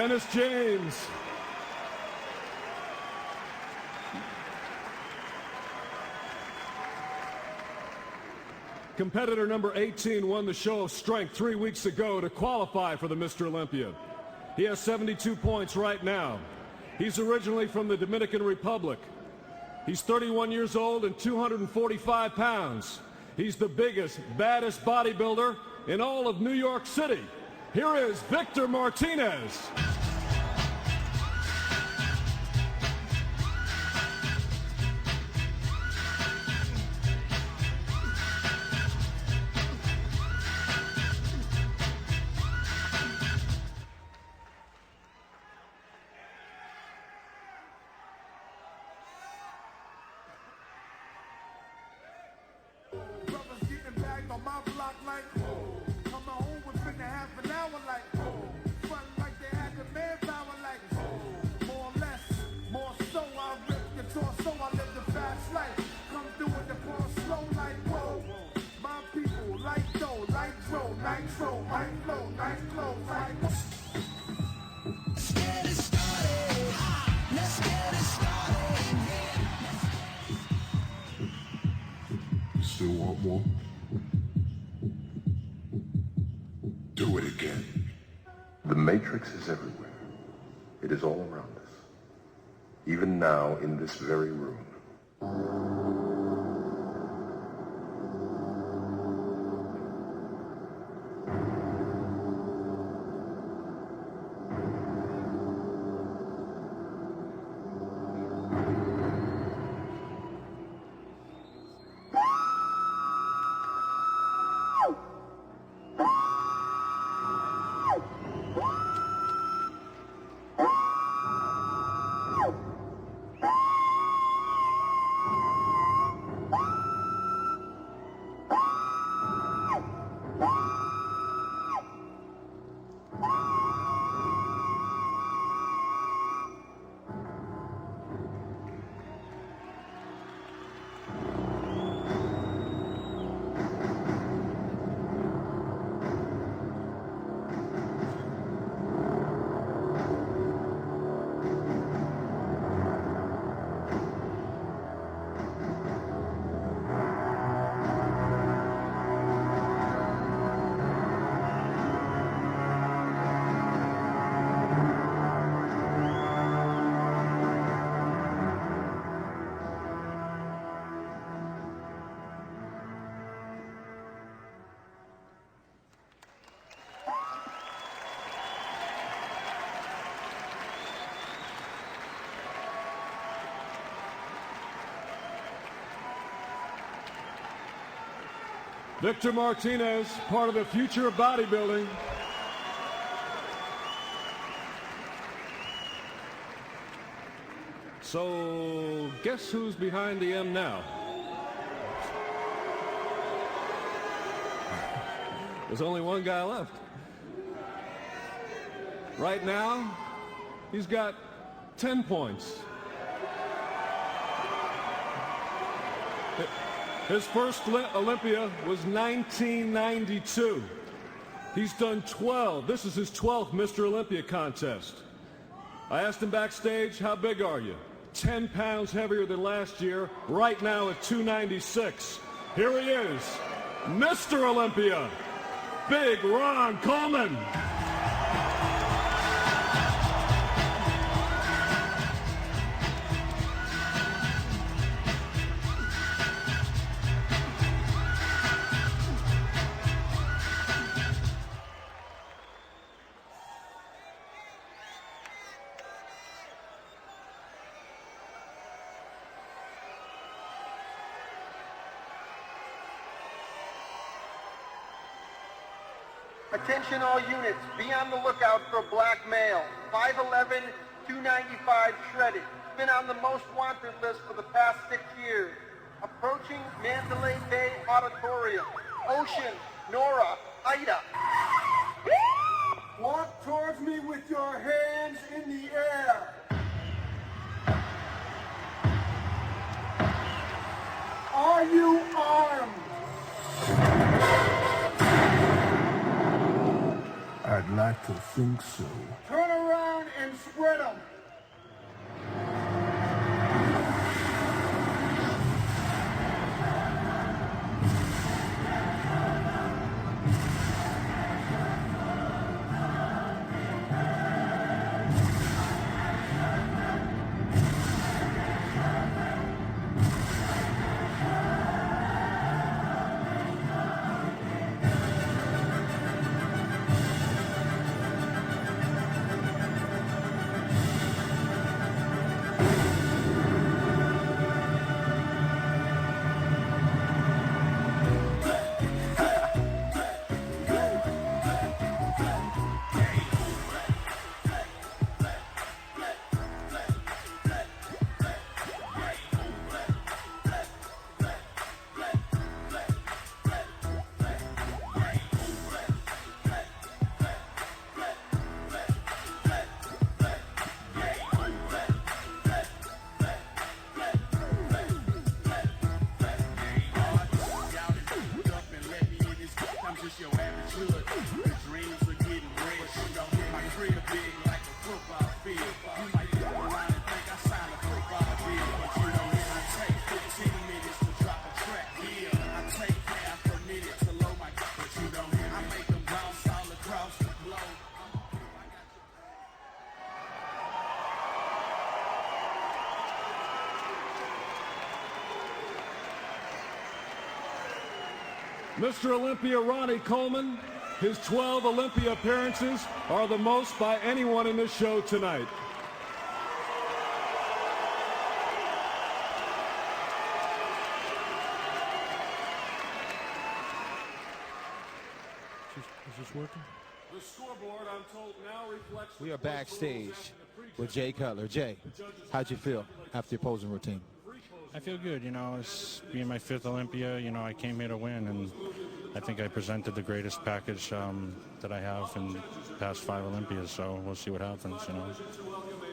Dennis James. Competitor number 18 won the show of strength 3 weeks ago to qualify for the Mr. Olympia. He has 72 points right now. He's originally from the Dominican Republic. He's 31 years old and 245 pounds. He's the biggest, baddest bodybuilder in all of New York City. Here is Victor Martinez. On my block like, come home within a half an hour like, front like they had the manpower like, more or less, more so I rip your torso, I live the fast life, come through with the ball slow like, whoa, my people, like dough, like dro, nitro, mic flow, nice clothes, like, let's get it started, let's get it started, You still want more? Do it again. The Matrix is everywhere. It is all around us. Even now, in this very room. Victor Martinez, part of the future of bodybuilding. So, guess who's behind the M now? There's only one guy left. Right now, he's got 10 points. His first Olympia was 1992. He's done 12. This is his 12th Mr. Olympia contest. I asked him backstage, how big are you? 10 pounds heavier than last year, right now at 296. Here he is, Mr. Olympia, Big Ron Coleman. Attention all units, be on the lookout for a black male, 5'11", 295 shredded, been on the most wanted list for the past 6 years. Approaching Mandalay Bay Auditorium, Ocean, Nora, Ida. Walk towards me with your hands in the air. Are you armed? I'd like to think so. Turn around. Mr. Olympia Ronnie Coleman. His 12 Olympia appearances are the most by anyone in this show tonight. Is this working? The scoreboard, I'm told, now reflects. We are backstage with Jay Cutler. Jay, how'd you feel after your posing routine? I feel good. You know, it's being my 5th Olympia. You know, I came here to win, and I think I presented the greatest package that I have in the past 5 Olympias. So we'll see what happens. You know.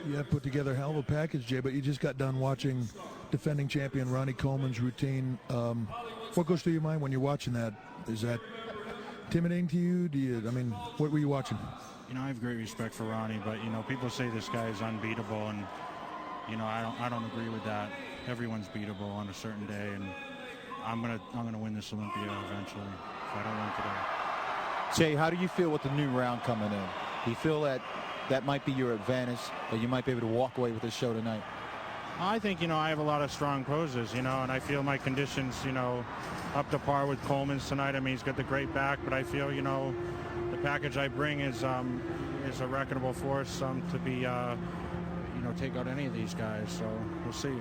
You have put together a hell of a package, Jay. But you just got done watching defending champion Ronnie Coleman's routine. What goes through your mind when you're watching that? Is that intimidating to you? I mean, what were you watching? You know, I have great respect for Ronnie, but you know, people say this guy is unbeatable, and you know, I don't agree with that. Everyone's beatable on a certain day, and I'm gonna win this Olympia eventually. If I don't win today. Jay, how do you feel with the new round coming in? Do you feel that might be your advantage, that you might be able to walk away with this show tonight? I think, you know, I have a lot of strong poses, you know, and I feel my conditions, you know, up to par with Coleman's tonight. I mean, he's got the great back, but I feel, you know, the package I bring is a reckonable force to be, you know, take out any of these guys. So we'll see.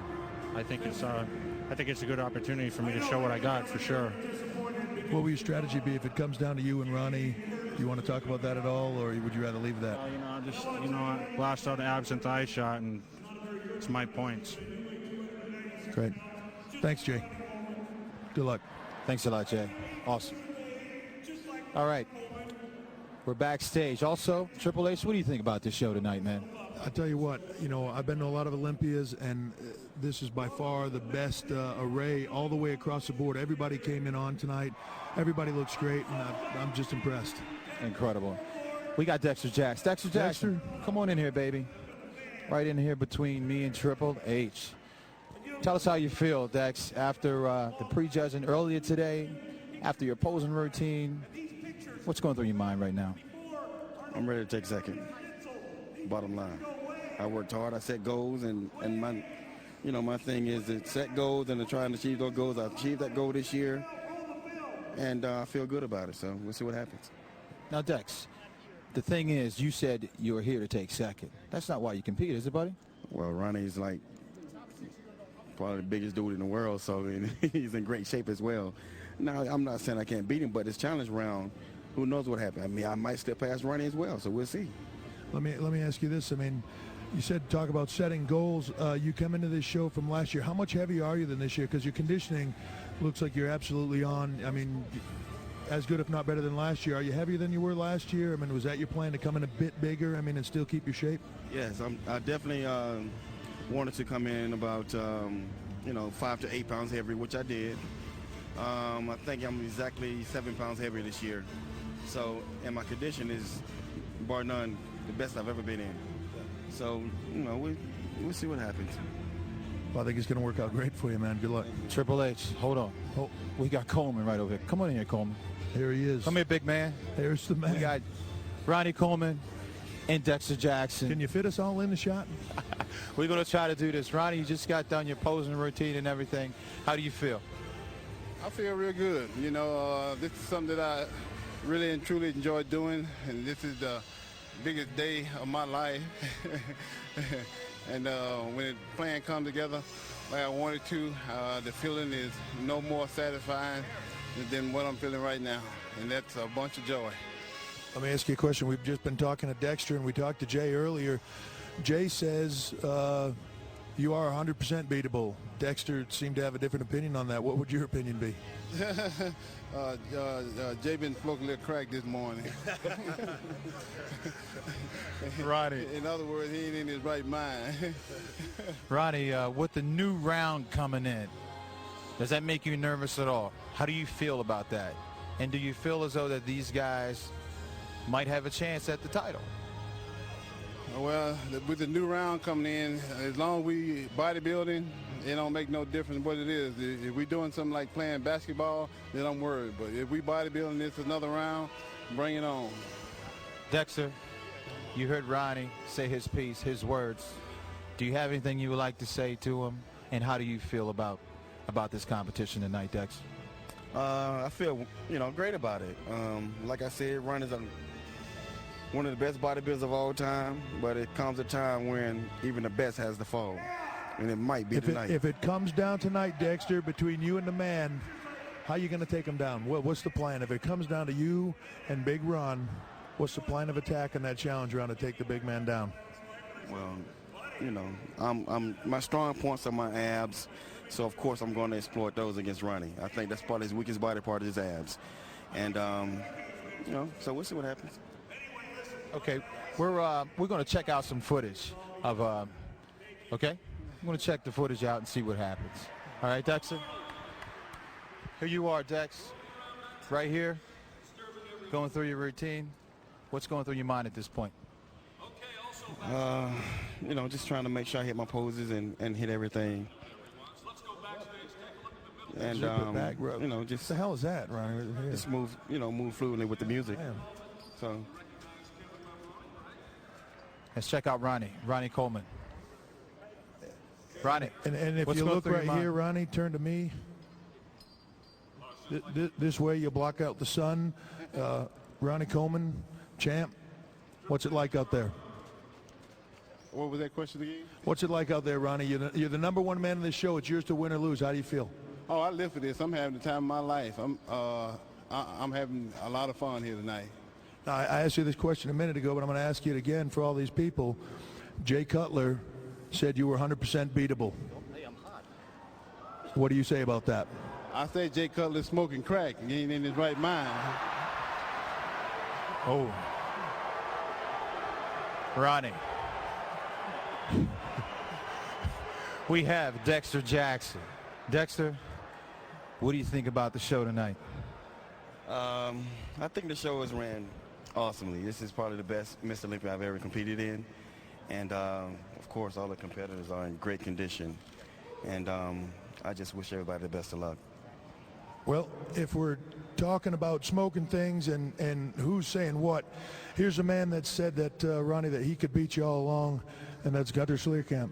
I think it's a good opportunity for me to show what I got for sure. What will your strategy be if it comes down to you and Ronnie? Do you want to talk about that at all, or would you rather leave that? You know, just, you know, blast out an absent eye shot, and it's my points. Great. Thanks, Jay. Good luck. Thanks a lot, Jay. Awesome. All right. We're backstage. Also, Triple H, what do you think about this show tonight, man? I tell you what, you know, I've been to a lot of Olympias, and this is by far the best array all the way across the board. Everybody came in on tonight. Everybody looks great, and I'm just impressed. Incredible. We got Dexter Jackson. Dexter Jackson, come on in here, baby. Right in here between me and Triple H. Tell us how you feel, Dex, after the prejudging earlier today, after your posing routine. What's going through your mind right now? I'm ready to take second. Bottom line, I worked hard. I set goals, and my, you know, my thing is to set goals and to try and achieve those goals. I've achieved that goal this year, and I feel good about it. So we'll see what happens. Now, Dex, the thing is, you said you were here to take second. That's not why you compete, is it, buddy? Well, Ronnie's like probably the biggest dude in the world, so he's in great shape as well. Now, I'm not saying I can't beat him, but this challenge round, who knows what happened? I mean, I might step past Ronnie as well, so we'll see. Let me ask you this. I mean, you said talk about setting goals. You come into this show from last year. How much heavier are you than this year? Because your conditioning looks like you're absolutely on. I mean, as good, if not better than last year. Are you heavier than you were last year? I mean, was that your plan to come in a bit bigger? I mean, and still keep your shape? Yes, I definitely wanted to come in about, 5 to 8 pounds heavier, which I did. I think I'm exactly 7 pounds heavier this year. So, and my condition is, bar none, the best I've ever been in. So, you know, we'll see what happens. Well, I think it's going to work out great for you, man. Good luck. Triple H, hold on. Oh, we got Coleman right over here. Come on in here, Coleman. Here he is. Come here, big man. Here's the man. We got Ronnie Coleman and Dexter Jackson. Can you fit us all in the shot? We're going to try to do this. Ronnie, you just got done your posing routine and everything. How do you feel? I feel real good. You know, this is something that I really and truly enjoy doing, and this is the biggest day of my life. And when the plan comes together like I wanted to, the feeling is no more satisfying than what I'm feeling right now, and that's a bunch of joy. Let me ask you a question. We've just been talking to Dexter, and we talked to Jay earlier. Jay says you are 100% beatable. Dexter seemed to have a different opinion on that. What would your opinion be? Jay been smoking a little crack this morning. Ronnie. In other words, he ain't in his right mind. Ronnie, with the new round coming in, does that make you nervous at all? How do you feel about that? And do you feel as though that these guys might have a chance at the title? Well, with the new round coming in, as long as we bodybuilding, it don't make no difference what it is. If we're doing something like playing basketball, then I'm worried. But if we bodybuilding this another round, bring it on. Dexter, you heard Ronnie say his piece, his words. Do you have anything you would like to say to him? And how do you feel about this competition tonight, Dex? I feel, great about it. Like I said, Ron is one of the best bodybuilders of all time, but it comes a time when even the best has to fall, and it might be tonight. If it comes down tonight, Dexter, between you and the man, how are you going to take him down? What's the plan? If it comes down to you and Big Ron, what's the plan of attack in that challenge round to take the big man down? Well, my strong points are my abs, so of course I'm going to exploit those against Ronnie. I think that's probably his weakest body part is his abs, and so we'll see what happens. Okay, we're going to check out some footage of. Okay, I'm going to check the footage out and see what happens. All right, Dexter. Here you are, Dex, right here, going through your routine. What's going through your mind at this point? Just trying to make sure I hit my poses and hit everything. And just the hell is that, Ronnie? Just move fluidly with the music. Damn. So let's check out Ronnie Coleman. Ronnie, and if you look right here, Ronnie, turn to me. This way, you block out the sun. Ronnie Coleman, champ. What's it like out there? What was that question again? What's it like out there, Ronnie? You're the number one man in this show. It's yours to win or lose. How do you feel? Oh, I live for this. I'm having the time of my life. I'm having a lot of fun here tonight. Now, I asked you this question a minute ago, but I'm going to ask you it again for all these people. Jay Cutler said you were 100% beatable. What do you say about that? I say Jay Cutler's smoking crack. He ain't in his right mind. Oh. Ronnie. We have Dexter Jackson. Dexter, what do you think about the show tonight? I think the show has ran awesomely. This is probably the best Mr. Olympia I've ever competed in. And, of course, all the competitors are in great condition. And I just wish everybody the best of luck. Well, if we're talking about smoking things and who's saying what, here's a man that said that, Ronnie, that he could beat you all along, and that's Gunter Schlierkamp.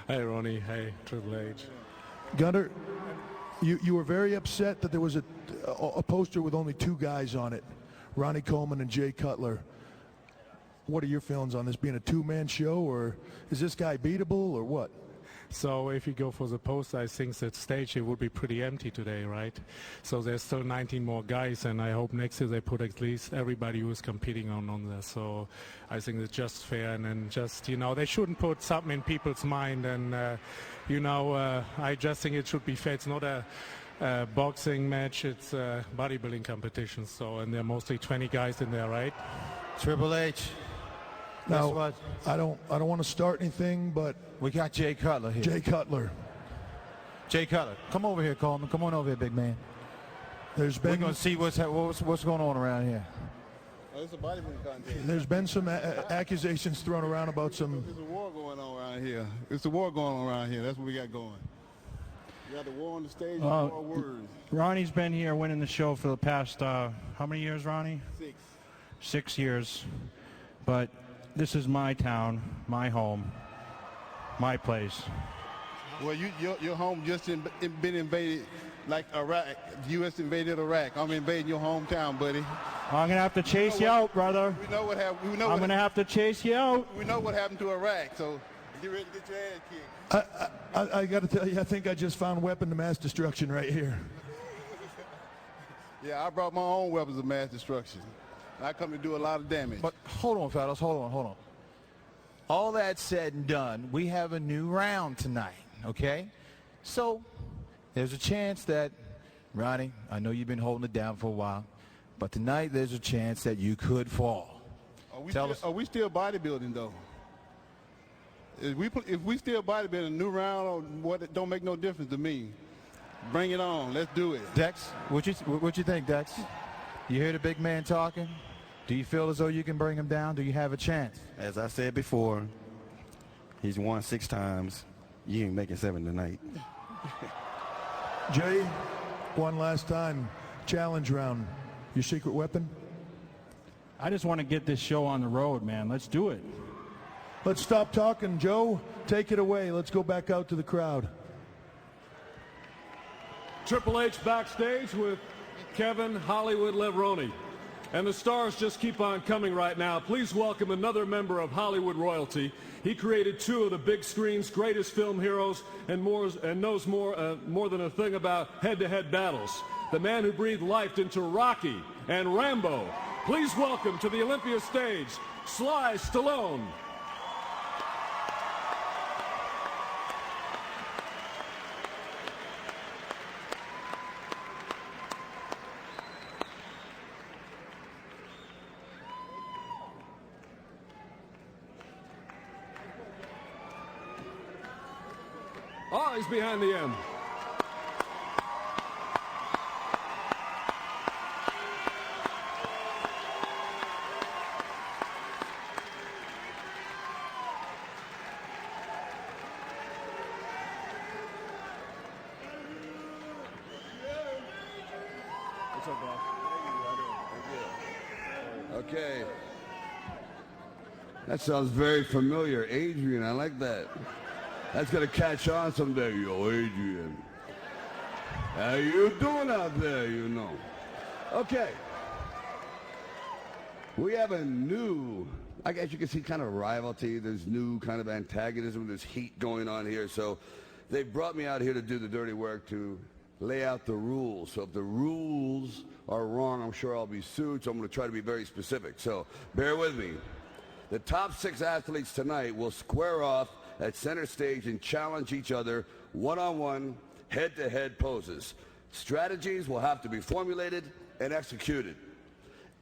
Hey, Ronnie. Hey, Triple H. Gunter, you were very upset that there was a poster with only two guys on it, Ronnie Coleman and Jay Cutler. What are your feelings on this being a two-man show, or is this guy beatable, or what? So if you go for the poster, I think that stage it would be pretty empty today, right? So there's still 19 more guys, and I hope next year they put at least everybody who is competing on there. So I think it's just fair, and then just, they shouldn't put something in people's mind, and, I just think it should be fair. It's not a boxing match, it's a bodybuilding competition, so, and there are mostly 20 guys in there, right? Triple H. Now, I don't want to start anything, but we got Jay Cutler here. Jay Cutler. Jay Cutler, come over here, Coleman. Come on over here, big man. We're going to see what's going on around here. Oh, it's a bodybuilding contest. There's been some accusations thrown around about some. There's a war going on around here. It's a war going on around here. That's what we got going. You got the war on the stage, more words. Ronnie's been here winning the show for the past, how many years, Ronnie? 6. 6 years. But this is my town, my home, my place. Well, your home just been invaded like Iraq. The U.S. invaded Iraq. I'm invading your hometown, buddy. I'm going to have to chase you out, brother. We know what happened. I'm going to have to chase you out. We know what happened to Iraq, so get ready to get your ass kicked. I got to tell you, I think I just found weapon of mass destruction right here. Yeah, I brought my own weapons of mass destruction. I come to do a lot of damage. But hold on, fellas, hold on. All that said and done, we have a new round tonight, okay? So there's a chance that, Ronnie, I know you've been holding it down for a while, but tonight there's a chance that you could fall. Are we still bodybuilding, though? If we still bodybuilding, a new round, or what, it don't make no difference to me. Bring it on. Let's do it. Dex, what you think, Dex? You hear the big man talking? Do you feel as though you can bring him down? Do you have a chance? As I said before, he's won 6 times. You ain't making 7 tonight. Jay, one last time, challenge round. Your secret weapon? I just want to get this show on the road, man. Let's do it. Let's stop talking, Joe. Take it away. Let's go back out to the crowd. Triple H backstage with Kevin Hollywood Levrone. And the stars just keep on coming right now. Please welcome another member of Hollywood royalty. He created two of the big screen's greatest film heroes and knows more than a thing about head-to-head battles. The man who breathed life into Rocky and Rambo. Please welcome to the Olympia stage, Sly Stallone. Oh, he's behind the end. What's up, Bob? Okay. That sounds very familiar. Adrian, I like that. That's going to catch on someday. Yo, Adrian. How you doing out there, you know? Okay. We have a new, I guess you can see kind of rivalry. There's new kind of antagonism. There's heat going on here. So they brought me out here to do the dirty work, to lay out the rules. So if the rules are wrong, I'm sure I'll be sued. So I'm going to try to be very specific. So bear with me. The top 6 athletes tonight will square off at center stage and challenge each other one-on-one, head-to-head poses. Strategies will have to be formulated and executed.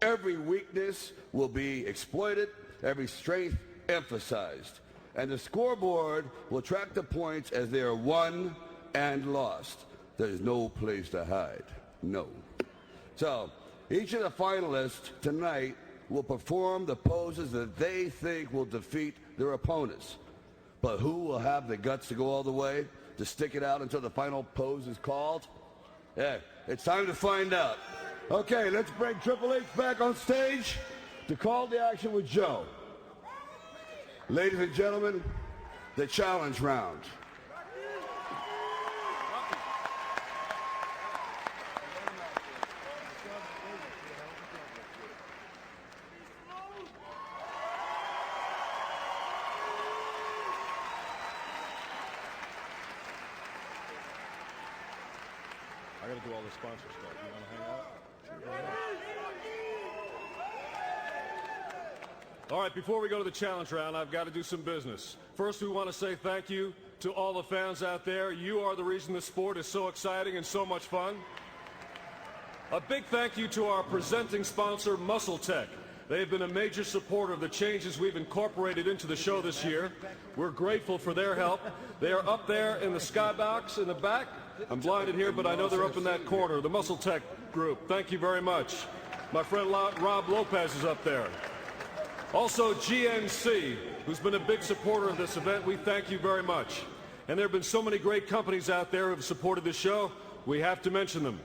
Every weakness will be exploited, every strength emphasized. And the scoreboard will track the points as they are won and lost. There's no place to hide. No. So, each of the finalists tonight will perform the poses that they think will defeat their opponents. But who will have the guts to go all the way, to stick it out until the final pose is called? Yeah, it's time to find out. Okay, let's bring Triple H back on stage to call the action with Joe. Ladies and gentlemen, the challenge round. I got to do all the sponsor stuff. You want to hang out? All right, before we go to the challenge round, I've got to do some business. First, we want to say thank you to all the fans out there. You are the reason this sport is so exciting and so much fun. A big thank you to our presenting sponsor, Muscle Tech. They've been a major supporter of the changes we've incorporated into the show this year. We're grateful for their help. They are up there in the skybox in the back. I'm blinded here, but I know they're up in that corner, the Muscle Tech group. Thank you very much. My friend Rob Lopez is up there. Also, GNC, who's been a big supporter of this event. We thank you very much. And there have been so many great companies out there who have supported this show. We have to mention them.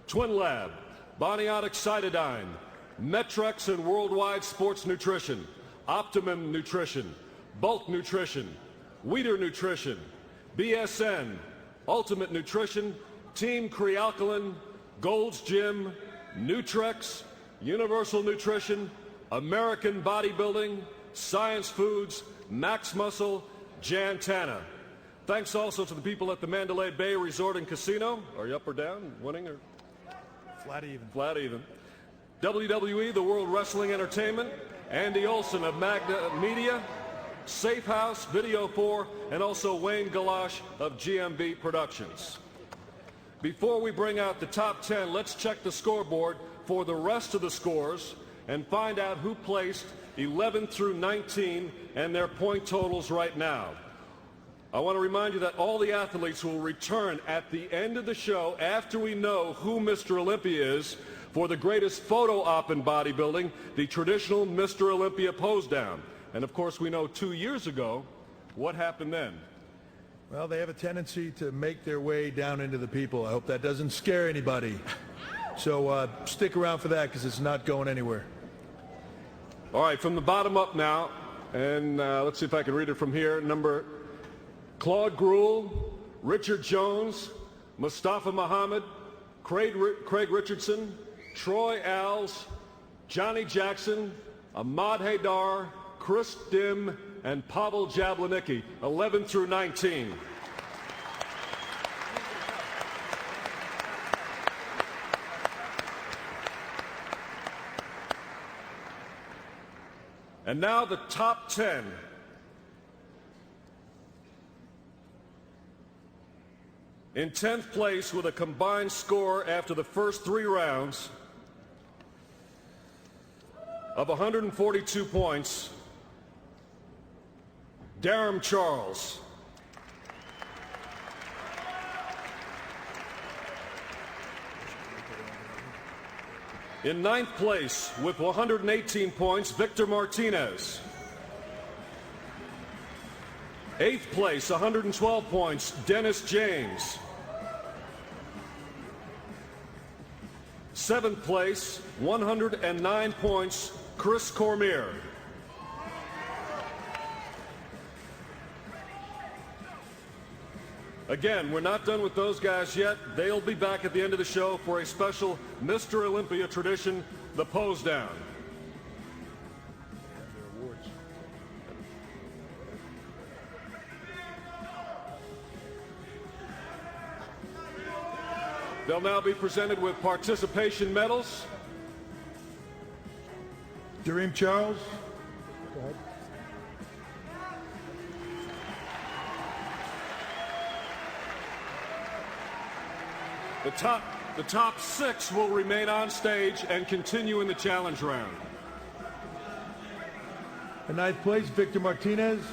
Twin Lab, Boniotic Cytidine, Metrex and Worldwide Sports Nutrition, Optimum Nutrition, Bulk Nutrition, Weider Nutrition, BSN, Ultimate Nutrition, Team Crealkaline, Gold's Gym, Nutrex, Universal Nutrition, American Bodybuilding, Science Foods, Max Muscle, Jantana. Thanks also to the people at the Mandalay Bay Resort and Casino. Are you up or down? Winning or? Flat even. Flat even. WWE, the World Wrestling Entertainment, Andy Olson of Magna Media, Safe House, Video 4, and also Wayne Galash of GMB Productions. Before we bring out the top 10, let's check the scoreboard for the rest of the scores and find out who placed 11 through 19 and their point totals right now. I want to remind you that all the athletes will return at the end of the show after we know who Mr. Olympia is for the greatest photo op in bodybuilding, the traditional Mr. Olympia pose down. And of course, we know 2 years ago, what happened then? Well, they have a tendency to make their way down into the people. I hope that doesn't scare anybody. So stick around for that because it's not going anywhere. All right, from the bottom up now, and let's see if I can read it from here. Number Claude Gruel, Richard Jones, Mustafa Muhammad, Craig Richardson, Troy Alves, Johnny Jackson, Ahmad Haydar, Chris Dim, and Pavel Jablanicki, 11 through 19. And now the top 10. In 10th place with a combined score after the first 3 rounds of 142 points, Darren Charles. In 9th place with 118 points, Victor Martinez. 8th place, 112 points, Dennis James. 7th place, 109 points, Chris Cormier. Again, we're not done with those guys yet. They'll be back at the end of the show for a special Mr. Olympia tradition, the pose down. They'll now be presented with participation medals. Darren Charles. Go ahead. The top 6 will remain on stage and continue in the challenge round. In 9th place, Victor Martinez.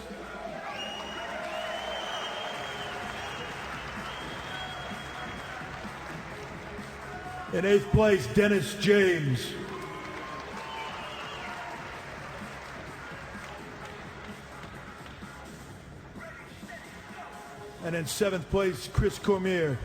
In 8th place, Dennis James. And in 7th place, Chris Cormier.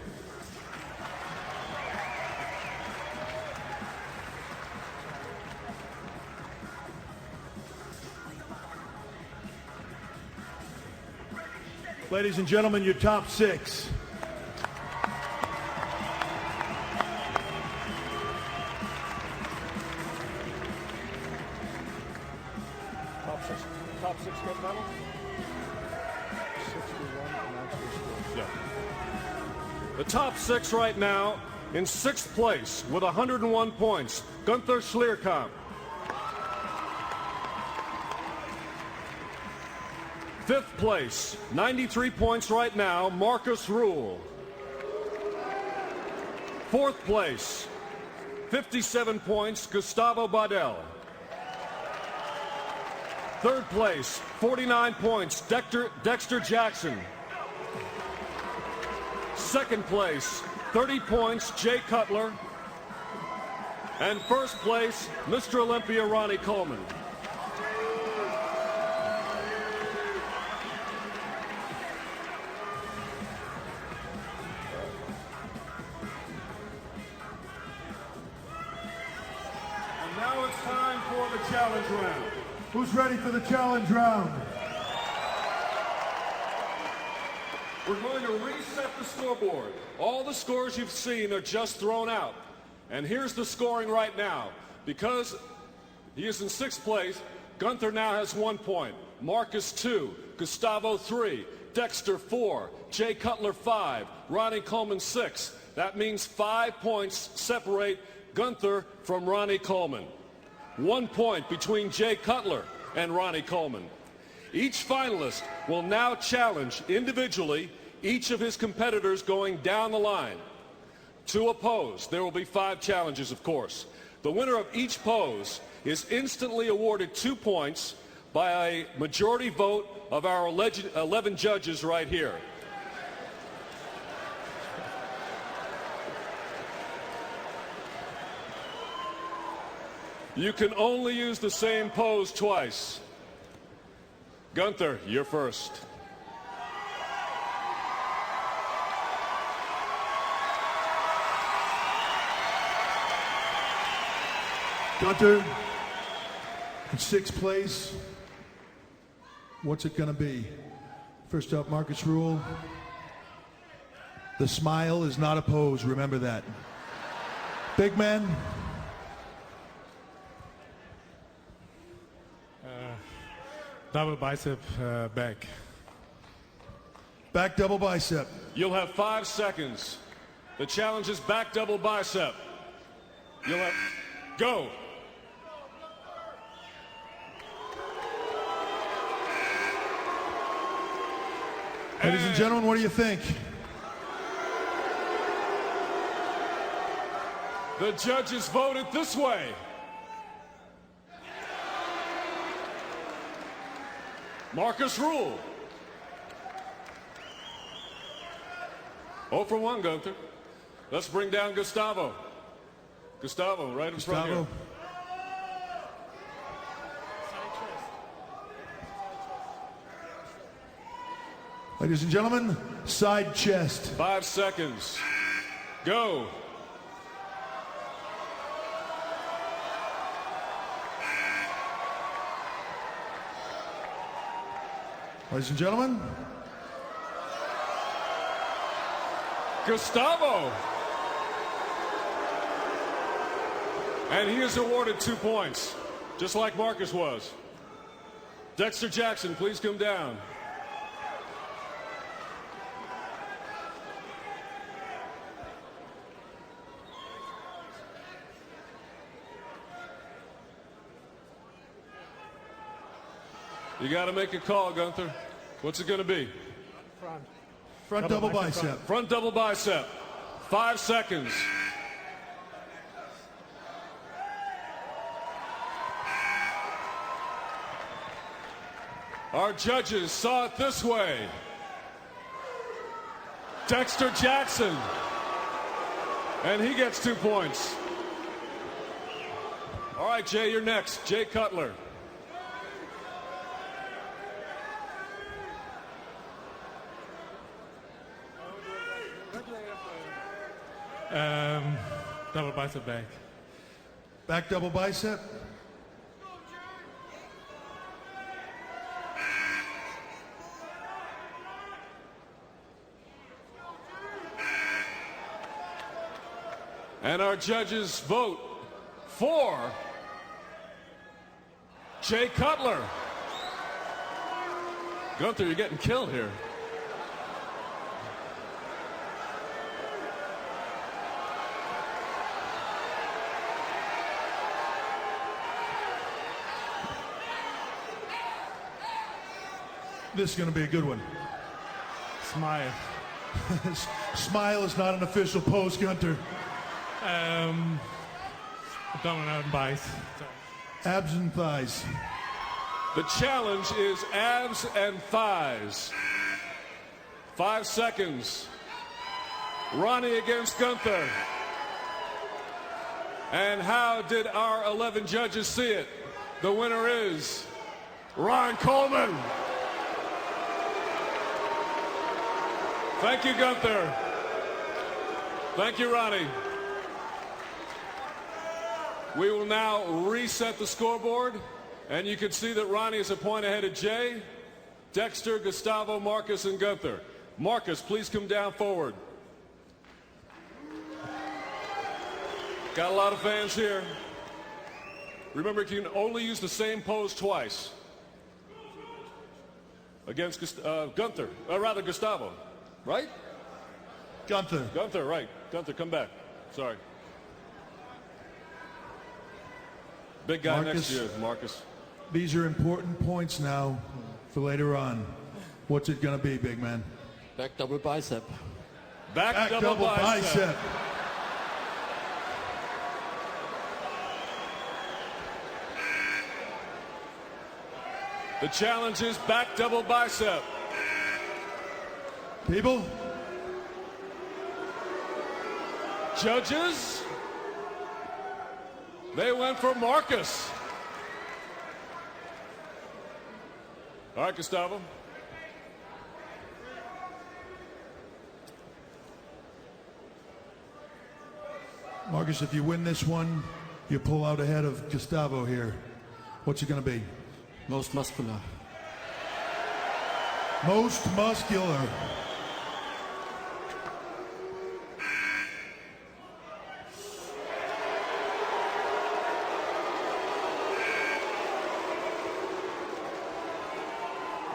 Ladies and gentlemen, your top 6. Top 6 get medals? 61 yeah. The top 6 right now, in 6th place with 101 points, Gunther Schlierkamp. 5th place, 93 points right now, Marcus Rule. 4th place, 57 points, Gustavo Badel. 3rd place, 49 points, Dexter Jackson. 2nd place, 30 points, Jay Cutler. And 1st place, Mr. Olympia, Ronnie Coleman. And now it's time for the challenge round. Who's ready for the challenge round? We're going to reset the scoreboard. All the scores you've seen are just thrown out. And here's the scoring right now. Because he is in 6th place, Gunther now has 1 point. Marcus 2, Gustavo 3, Dexter 4, Jay Cutler 5, Ronnie Coleman 6. That means 5 points separate Gunther from Ronnie Coleman. 1 point between Jay Cutler and Ronnie Coleman. Each finalist will now challenge individually each of his competitors going down the line. To a pose, there will be 5 challenges, of course. The winner of each pose is instantly awarded 2 points by a majority vote of our 11 judges right here. You can only use the same pose twice. Gunther, you're first. Gunther, in 6th place, what's it going to be? First up, Marcus Rule. The smile is not a pose. Remember that. Big man. Double bicep back. Back double bicep. You'll have 5 seconds. The challenge is back double bicep. You'll have... Go. Ladies and gentlemen, what do you think? The judges voted this way. Marcus Rule. 0 for 1, Gunther. Let's bring down Gustavo. Gustavo, right in front here. Ladies and gentlemen, side chest. 5 seconds. Go. Ladies and gentlemen. Gustavo. And he is awarded 2 points, just like Marcus was. Dexter Jackson, please come down. You got to make a call, Gunther. What's it going to be? Front double bicep. Front double bicep. 5 seconds. Our judges saw it this way. Dexter Jackson. And he gets 2 points. All right, Jay, you're next. Jay Cutler. Double bicep back. Back double bicep. And our judges vote for Jay Cutler. Gunther, you're getting killed here. This is going to be a good one. Smile. Smile is not an official pose, Gunther. Abdominal and thighs. Abs and thighs. The challenge is abs and thighs. 5 seconds. Ronnie against Gunther. And how did our 11 judges see it? The winner is Ron Coleman. Thank you, Gunther. Thank you, Ronnie. We will now reset the scoreboard, and you can see that Ronnie is a point ahead of Jay, Dexter, Gustavo, Marcus, and Gunther. Marcus, please come down forward. Got a lot of fans here. Remember, you can only use the same pose twice. Against Gunther, rather Gustavo. Right? Gunther. Gunther, right. Gunther, come back. Sorry. Big guy next to you, Marcus. These are important points now for later on. What's it going to be, big man? Back double bicep. Back double bicep. The challenge is back double bicep. People? Judges? They went for Marcus. All right, Gustavo. Marcus, if you win this one, you pull out ahead of Gustavo here. What's it going to be? Most muscular. Most muscular.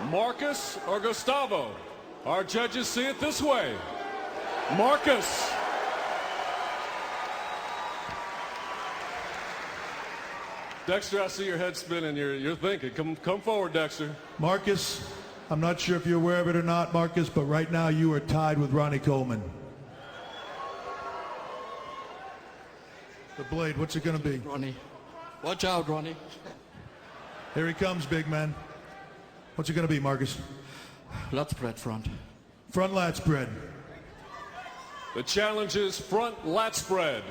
Marcus or Gustavo? Our judges see it this way. Marcus. Dexter, I see your head spinning. You're thinking. Come forward, Dexter. Marcus, I'm not sure if you're aware of it or not, Marcus, but right now you are tied with Ronnie Coleman. The blade, what's it going to be? Ronnie. Watch out, Ronnie. Here he comes, big man. What's it going to be, Marcus? Lat spread front. Front lat spread. The challenge is front lat spread.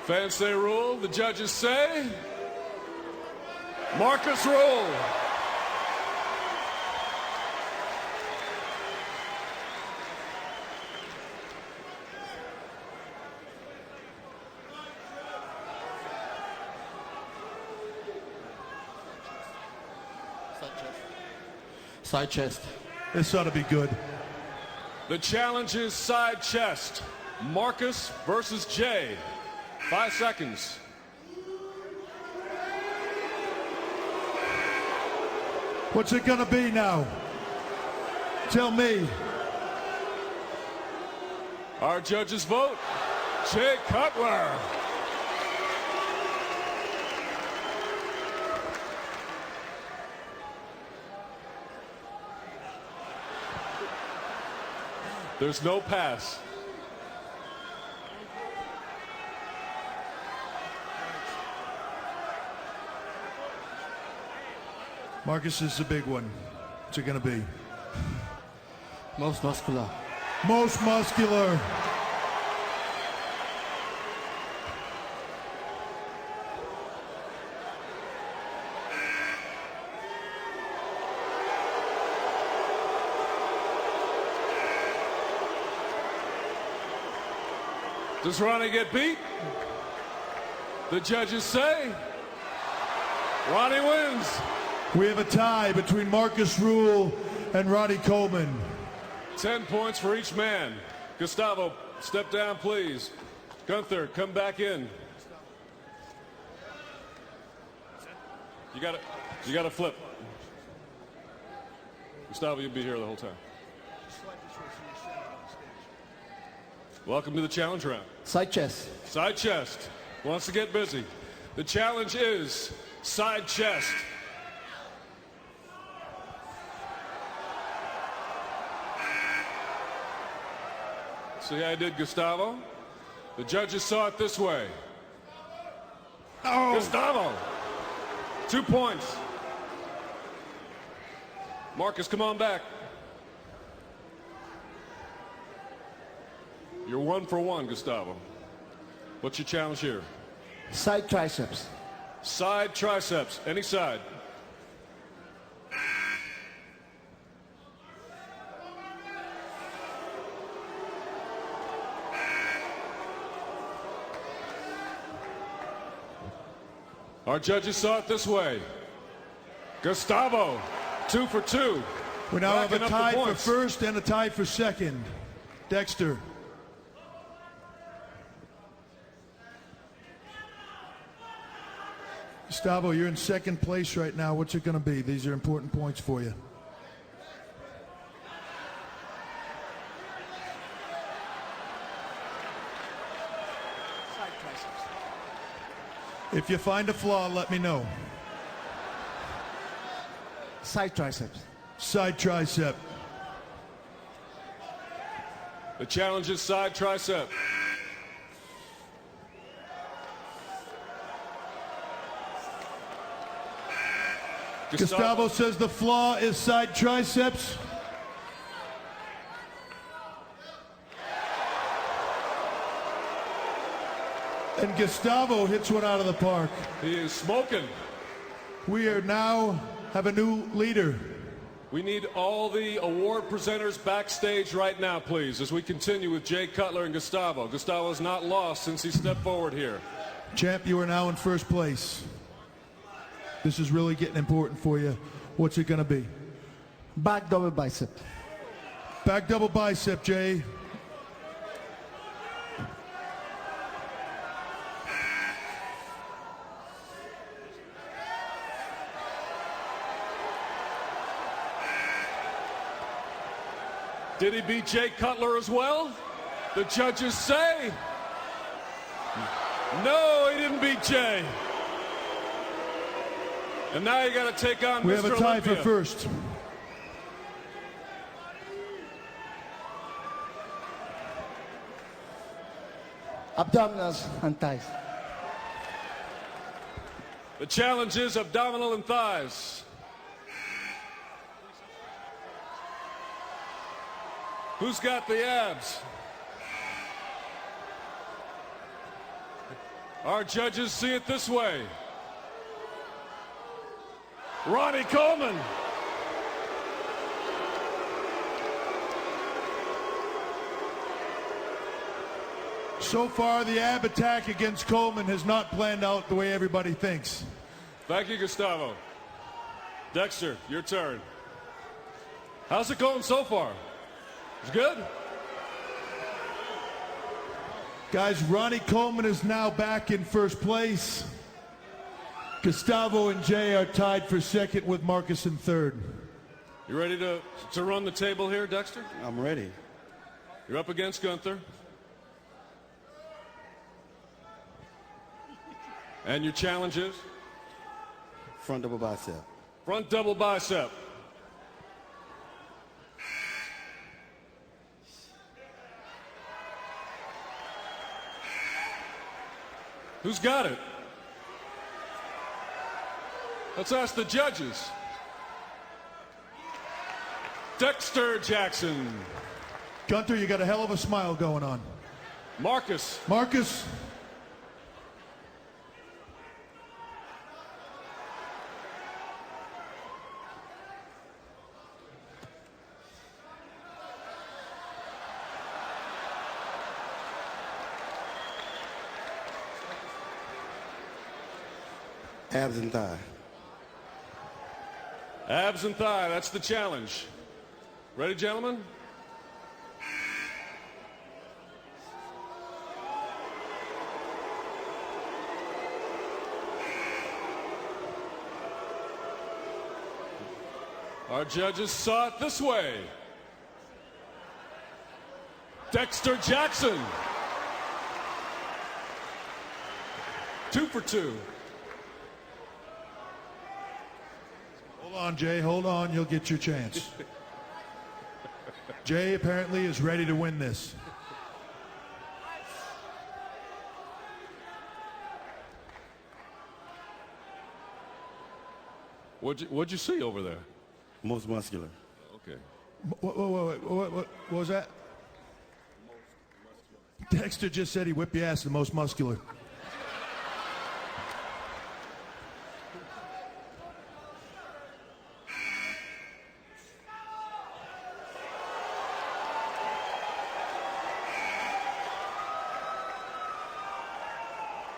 Fans say rule. The judges say Marcus rule. Side chest. This ought to be good. The challenge is side chest. Marcus versus Jay. 5 seconds. What's it going to be now? Tell me. Our judges vote. Jay Cutler. There's no pass. Marcus is the big one. What's it going to be? Most muscular. Most muscular. Does Ronnie get beat? The judges say Ronnie wins. We have a tie between Marcus Rule and Ronnie Coleman. 10 points for each man. Gustavo, step down, please. Gunther, come back in. You got to flip. Gustavo, you'll be here the whole time. Welcome to the challenge round. Side chest. Side chest. Wants to get busy. The challenge is side chest. See how I did, Gustavo? The judges saw it this way. Oh. Gustavo, 2 points. Marcus, come on back. You're 1 for 1, Gustavo. What's your challenge here? Side triceps. Side triceps, any side. Our judges saw it this way. Gustavo, 2 for 2. We now have a Racking up the tie for points. first and a tie for second. Dexter. Gustavo, you're in second place right now. What's it going to be? These are important points for you. If you find a flaw, let me know. Side triceps. Side tricep. The challenge is side tricep. Gustavo says the flaw is side triceps. And Gustavo hits one out of the park. He is smoking. We are now have a new leader. We need all the award presenters backstage right now, please, as we continue with Jay Cutler and Gustavo. Gustavo has not lost since he stepped forward here. Champ, you are now in first place. This is really getting important for you. What's it going to be? Back double bicep. Back double bicep, Jay. Did he beat Jay Cutler as well? The judges say. No, he didn't beat Jay. And now you got to take on We Mr. have a tie Olympia. for first. Abdominals and thighs. The challenge is abdominal and thighs. Who's got the abs? Our judges see it this way. Ronnie Coleman. So far, the ab attack against Coleman has not planned out the way everybody thinks. Thank you, Gustavo. Dexter, your turn. How's it going so far? It's good? Guys, Ronnie Coleman is now back in first place. Gustavo and Jay are tied for second with Marcus in third. You ready to run the table here, Dexter? I'm ready. You're up against Gunther. And your challenge is? Front double bicep. Front double bicep. Who's got it? Let's ask the judges. Dexter Jackson. Gunther, you got a hell of a smile going on. Marcus. Marcus. Abs and thigh. Abs and thigh, that's the challenge. Ready, gentlemen? Our judges saw it this way. Dexter Jackson. 2 for 2. Hold on, Jay. Hold on. You'll get your chance. Jay apparently is ready to win this. What'd you see over there? Most muscular. Okay. What was that? Dexter just said he whipped your ass the most muscular.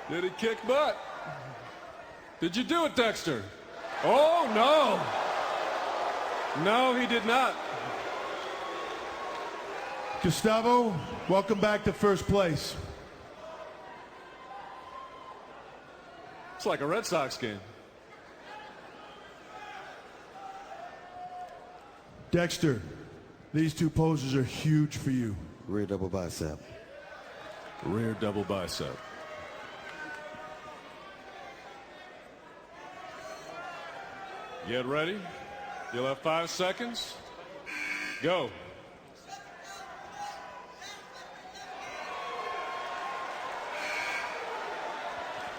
Did he kick butt? Did you do it, Dexter? Oh, no. No, he did not. Gustavo, welcome back to first place. It's like a Red Sox game. Dexter, these two poses are huge for you. Rear double bicep. Rear double bicep. Get ready. You'll have 5 seconds. Go.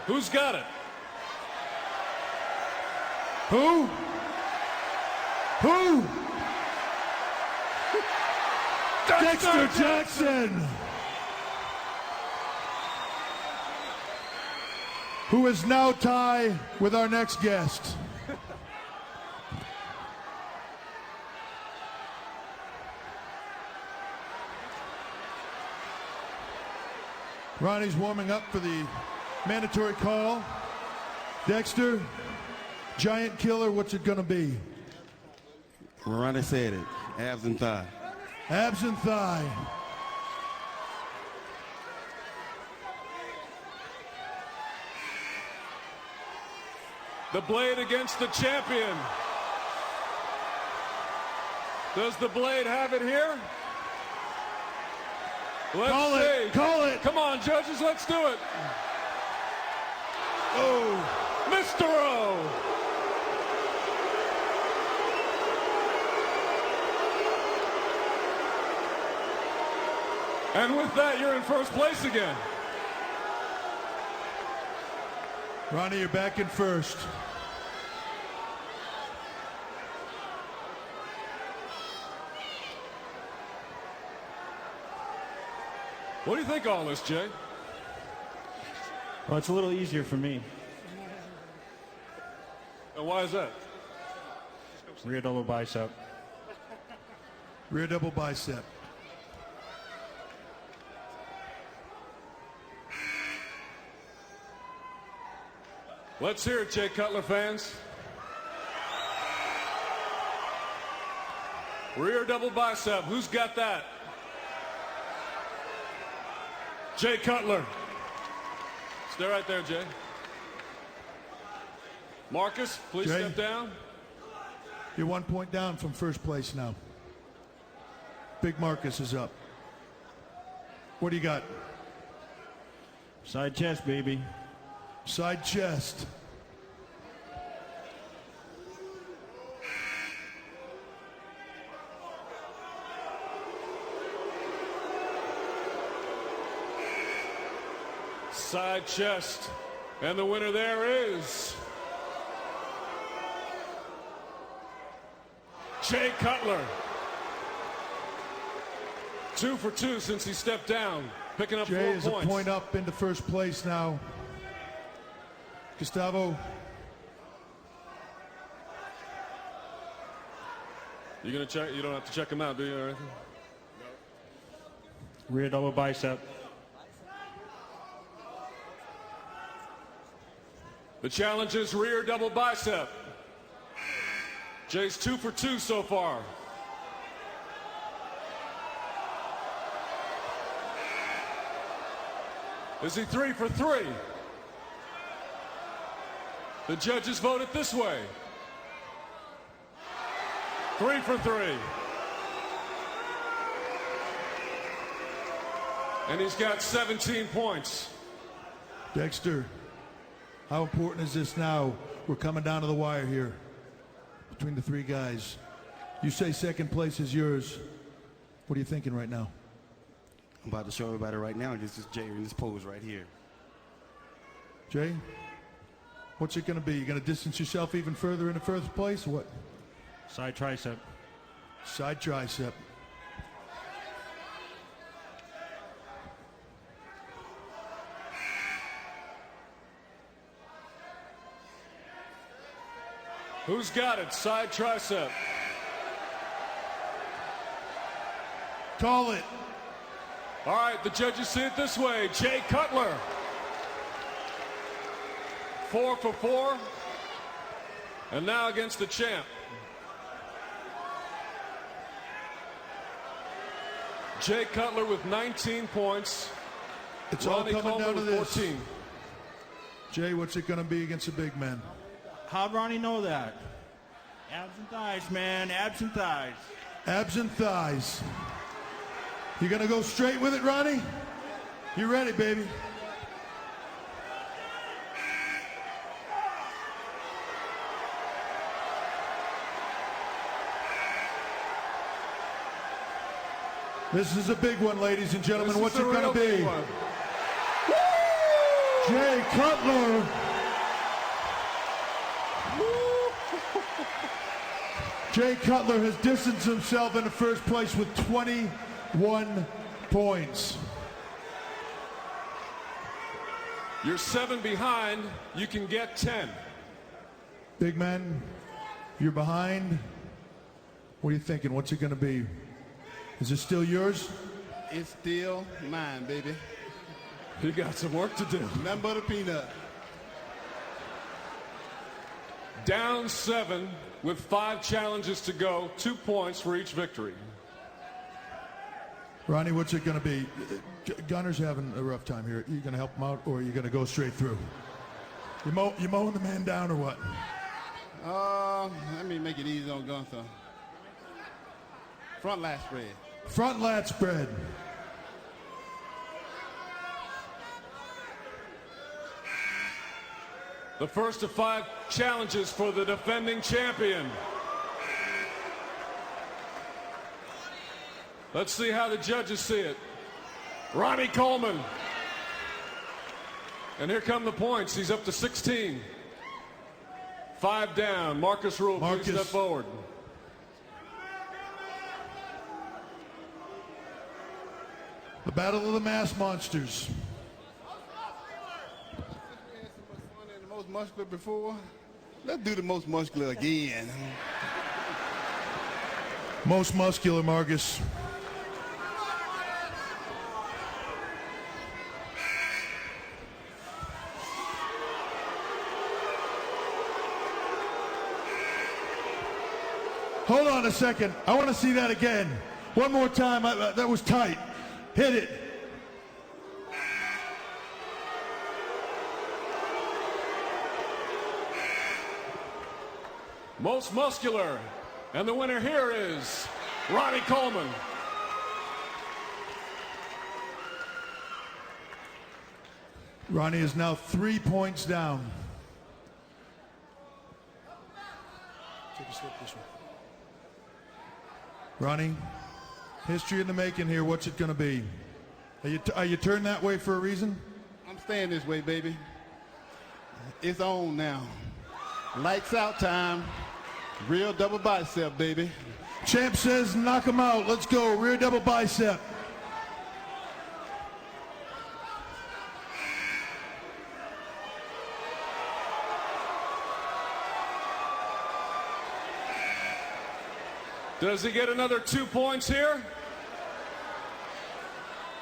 Who's got it? Who? Who? Dexter Jackson, who is now tied with our next guest. Ronnie's warming up for the mandatory call. Dexter, giant killer, what's it gonna be? Ronnie said it. Abs and thigh. Abs and thigh. The blade against the champion. Does the blade have it here? Let's see. Call it. Come on, judges, let's do it. Oh, Mr. O. And with that, you're in first place again. Ronnie, you're back in first. What do you think of all this, Jay? Well, it's a little easier for me. And why is that? Rear double bicep. Rear double bicep. Let's hear it, Jay Cutler fans. Rear double bicep. Who's got that? Jay Cutler. Stay right there, Jay. Marcus, please Jay, step down. You're 1 point down from first place now. Big Marcus is up. What do you got? Side chest, baby. Side chest. Side chest. And the winner there is Jay Cutler. 2 for 2 since he stepped down, picking up 4 Jay points. is a point up into first place now. Gustavo. You gonna check? You don't have to check him out, do you, or anything? Rear double bicep. The challenge is rear double bicep. Jay's 2 for 2 so far. Is he 3 for 3? The judges vote it this way. 3 for 3. And he's got 17 points. Dexter, how important is this now? We're coming down to the wire here between the three guys. You say second place is yours. What are you thinking right now? I'm about to show everybody right now. This is Jay in this pose right here. Jay, what's it going to be? You going to distance yourself even further in the first place or what? Side tricep. Side tricep. Who's got it? Side tricep. Call it. All right, the judges see it this way. Jay Cutler. 4 for 4. And now against the champ. Jay Cutler with 19 points. It's Ronnie all coming Coleman down to with this. 14. Jay, what's it going to be against the big man? How'd Ronnie know that? Abs and thighs, man. Abs and thighs. Abs and thighs. You going to go straight with it, Ronnie? You ready, baby? This is a big one, ladies and gentlemen. What's it going to be? Jay Cutler. Jay Cutler has distanced himself into first place with 21 points. You're 7 behind. You can get 10. Big man, you're behind. What are you thinking? What's it going to be? Is it still yours? It's still mine, baby. You got some work to do. Nothing but a peanut. Down 7 with 5 challenges to go. 2 points for each victory. Ronnie, what's it going to be? Gunner's having a rough time here. Are you going to help him out, or are you going to go straight through? You mowing the man down, or what? Let me make it easy on Gunther. Front lat spread. Front lat spread. The first of 5 challenges for the defending champion. Let's see how the judges see it. Ronnie Coleman. And here come the points. He's up to 16. 5 down. Marcus Rule, please step forward. The battle of the mass monsters. The most muscular before. Let's do the most muscular again. Most muscular, Marcus. Hold on a second. I want to see that again. One more time. That was tight. Hit it. Most muscular. And the winner here is Ronnie Coleman. Ronnie is now 3 points down. Take a step this way. Ronnie, history in the making here. What's it going to be? Are you turned that way for a reason? I'm staying this way, baby. It's on now. Lights out time. Real double bicep, baby. Champ says knock him out. Let's go. Rear double bicep. Does he get another 2 points here?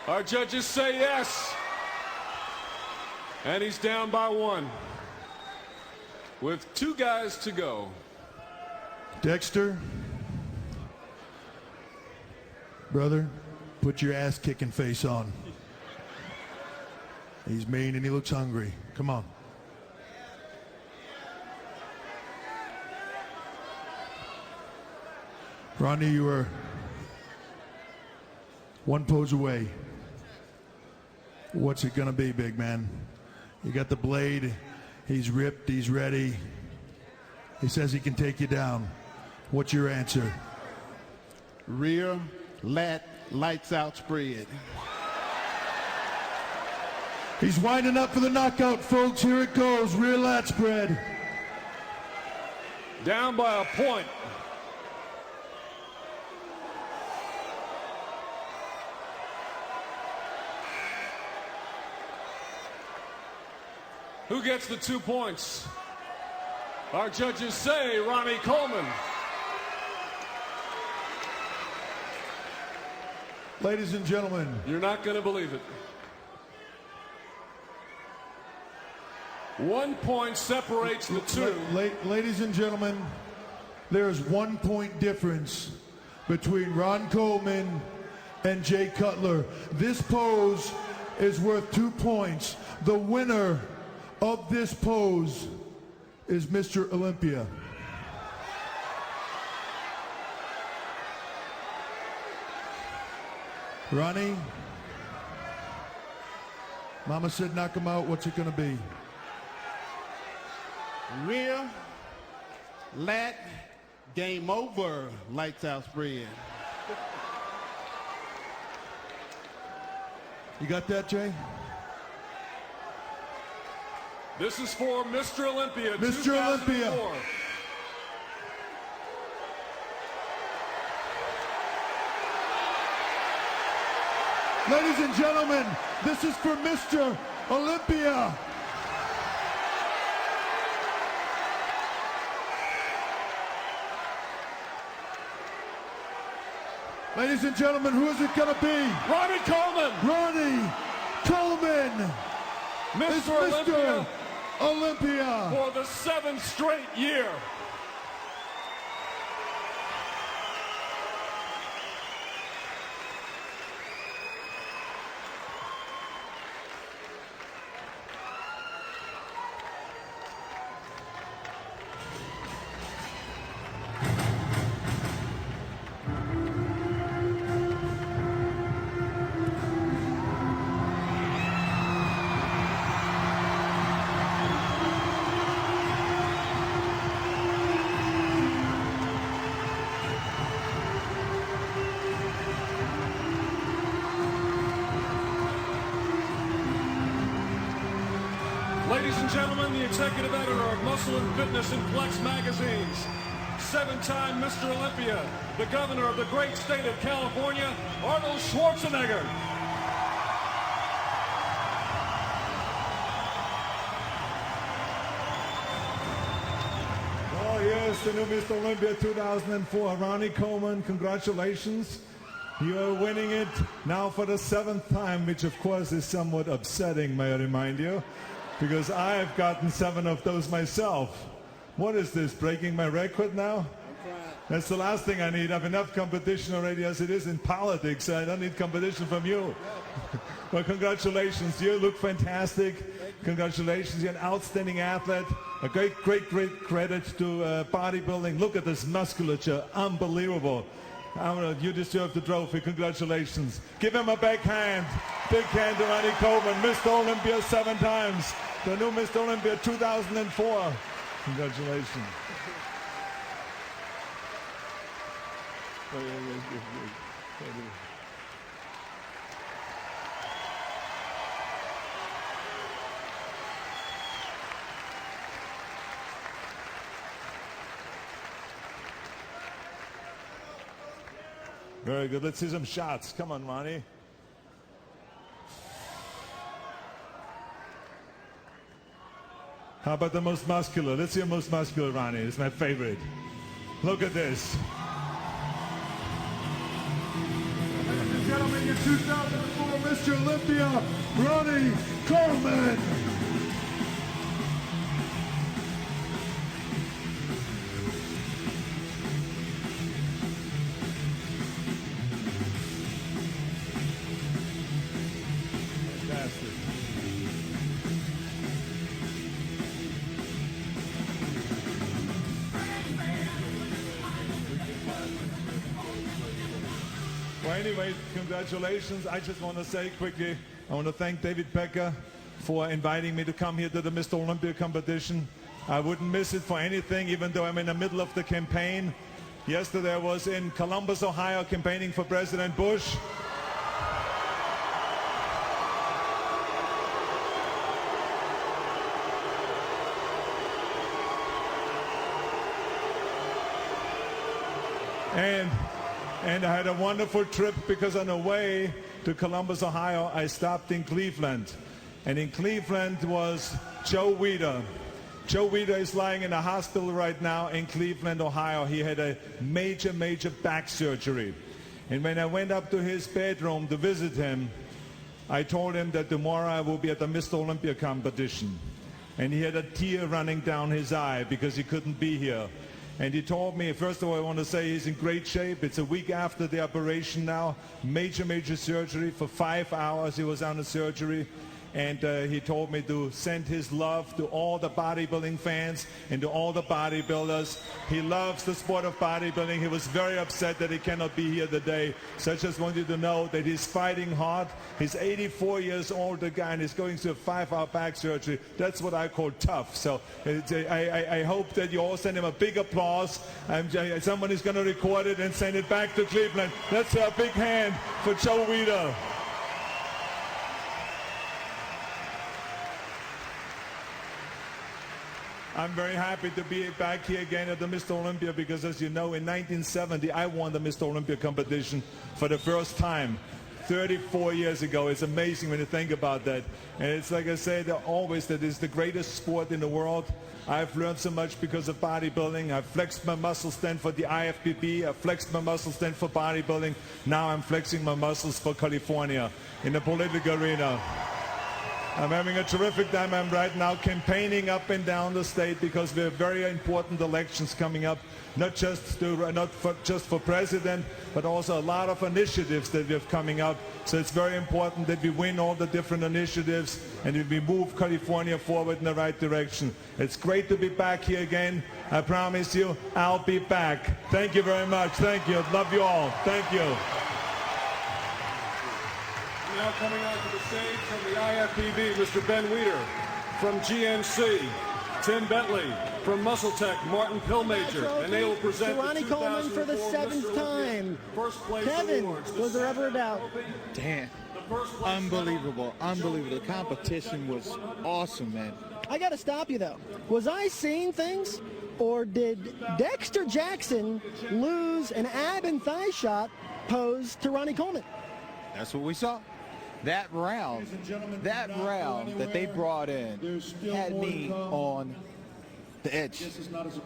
Our judges say yes. And he's down by 1. With 2 guys to go. Dexter, brother, put your ass kicking face on. He's mean and he looks hungry. Come on. Ronnie, you are 1 pose away. What's it gonna be, big man? You got the blade. He's ripped. He's ready. He says he can take you down. What's your answer? Rear, lat, lights out spread. He's winding up for the knockout, folks. Here it goes. Rear lat spread. Down by a point. Who gets the 2 points? Our judges say Ronnie Coleman. Ladies and gentlemen. You're not going to believe it. 1 point separates the 2. Ladies and gentlemen, there's 1 point difference between Ron Coleman and Jay Cutler. This pose is worth 2 points. The winner of this pose is Mr. Olympia. Ronnie, Mama said knock him out. What's it gonna be? Rear, lat, game over, lights out spread. You got that, Jay? This is for Mr. Olympia. Mr. Olympia. Ladies and gentlemen, this is for Mr. Olympia. Ladies and gentlemen, who is it going to be? Ronnie Coleman. Ronnie Coleman. Mr. Olympia. For the 7th straight year. Ladies and gentlemen, the executive editor of Muscle and Fitness and Flex magazines, 7-time Mr. Olympia, the governor of the great state of California, Arnold Schwarzenegger. Oh, yes, the new Mr. Olympia 2004. Ronnie Coleman, congratulations. You're winning it now for the 7th time, which of course is somewhat upsetting, may I remind you, because I've gotten 7 of those myself. What is this, breaking my record now? That's the last thing I need. I have enough competition already as it is in politics. I don't need competition from you. Well, congratulations. You look fantastic. Congratulations. You're an outstanding athlete. A great credit to bodybuilding. Look at this musculature. Unbelievable. You deserve the trophy. Congratulations. Give him a big hand. Big hand to Ronnie Coleman. Mr. Olympia 7 times. The new Mr. Olympia 2004. Congratulations. Very good. Let's see some shots. Come on, Ronnie. How about the most muscular? Let's see your most muscular, Ronnie. It's my favorite. Look at this. Ladies and gentlemen, your 2004 Mr. Olympia, Ronnie Coleman. Well, anyway, congratulations. I just want to say quickly, I want to thank David Becker for inviting me to come here to the Mr. Olympia competition. I wouldn't miss it for anything, even though I'm in the middle of the campaign. Yesterday I was in Columbus, Ohio, campaigning for President Bush. And I had a wonderful trip because on the way to Columbus, Ohio, I stopped in Cleveland. And in Cleveland was Joe Weider. Joe Weider is lying in a hospital right now in Cleveland, Ohio. He had a major back surgery. And when I went up to his bedroom to visit him, I told him that tomorrow I will be at the Mr. Olympia competition. And he had a tear running down his eye because he couldn't be here. And he told me, first of all, I want to say he's in great shape. It's a week after the operation now. Major surgery. For 5 hours he was on the surgery. And he told me to send his love to all the bodybuilding fans and to all the bodybuilders. He loves the sport of bodybuilding. He was very upset that he cannot be here today. So I just want you to know that he's fighting hard. He's 84 years old, the guy, and he's going through a 5-hour back surgery. That's what I call tough. So I hope that you all send him a big applause. Someone is going to record it and send it back to Cleveland. That's a big hand for Joe Weider. I'm very happy to be back here again at the Mr. Olympia because, as you know, in 1970, I won the Mr. Olympia competition for the first time. 34 years ago. It's amazing when you think about that. And it's like I say, always that it's the greatest sport in the world. I've learned so much because of bodybuilding. I've flexed my muscles then for the IFBB. I've flexed my muscles then for bodybuilding. Now I'm flexing my muscles for California in the political arena. I'm having a terrific time. I'm right now campaigning up and down the state because we have very important elections coming up, not just for president, but also a lot of initiatives that we have coming up. So it's very important that we win all the different initiatives and that we move California forward in the right direction. It's great to be back here again. I promise you, I'll be back. Thank you very much. Thank you. Love you all. Thank you. Now coming onto the stage from the IFBB, Mr. Ben Weider. From GNC, Tim Bentley. From Muscle Tech, Martin Pillmajor. And they will present Ronnie Coleman for the 7th time. First place Kevin, awards. was there ever a doubt? Damn. The Unbelievable. The competition was awesome, man. I got to stop you, though. Was I seeing things, or did Dexter Jackson lose an ab and thigh shot pose to Ronnie Coleman? That's what we saw. That round that they brought in had me on the edge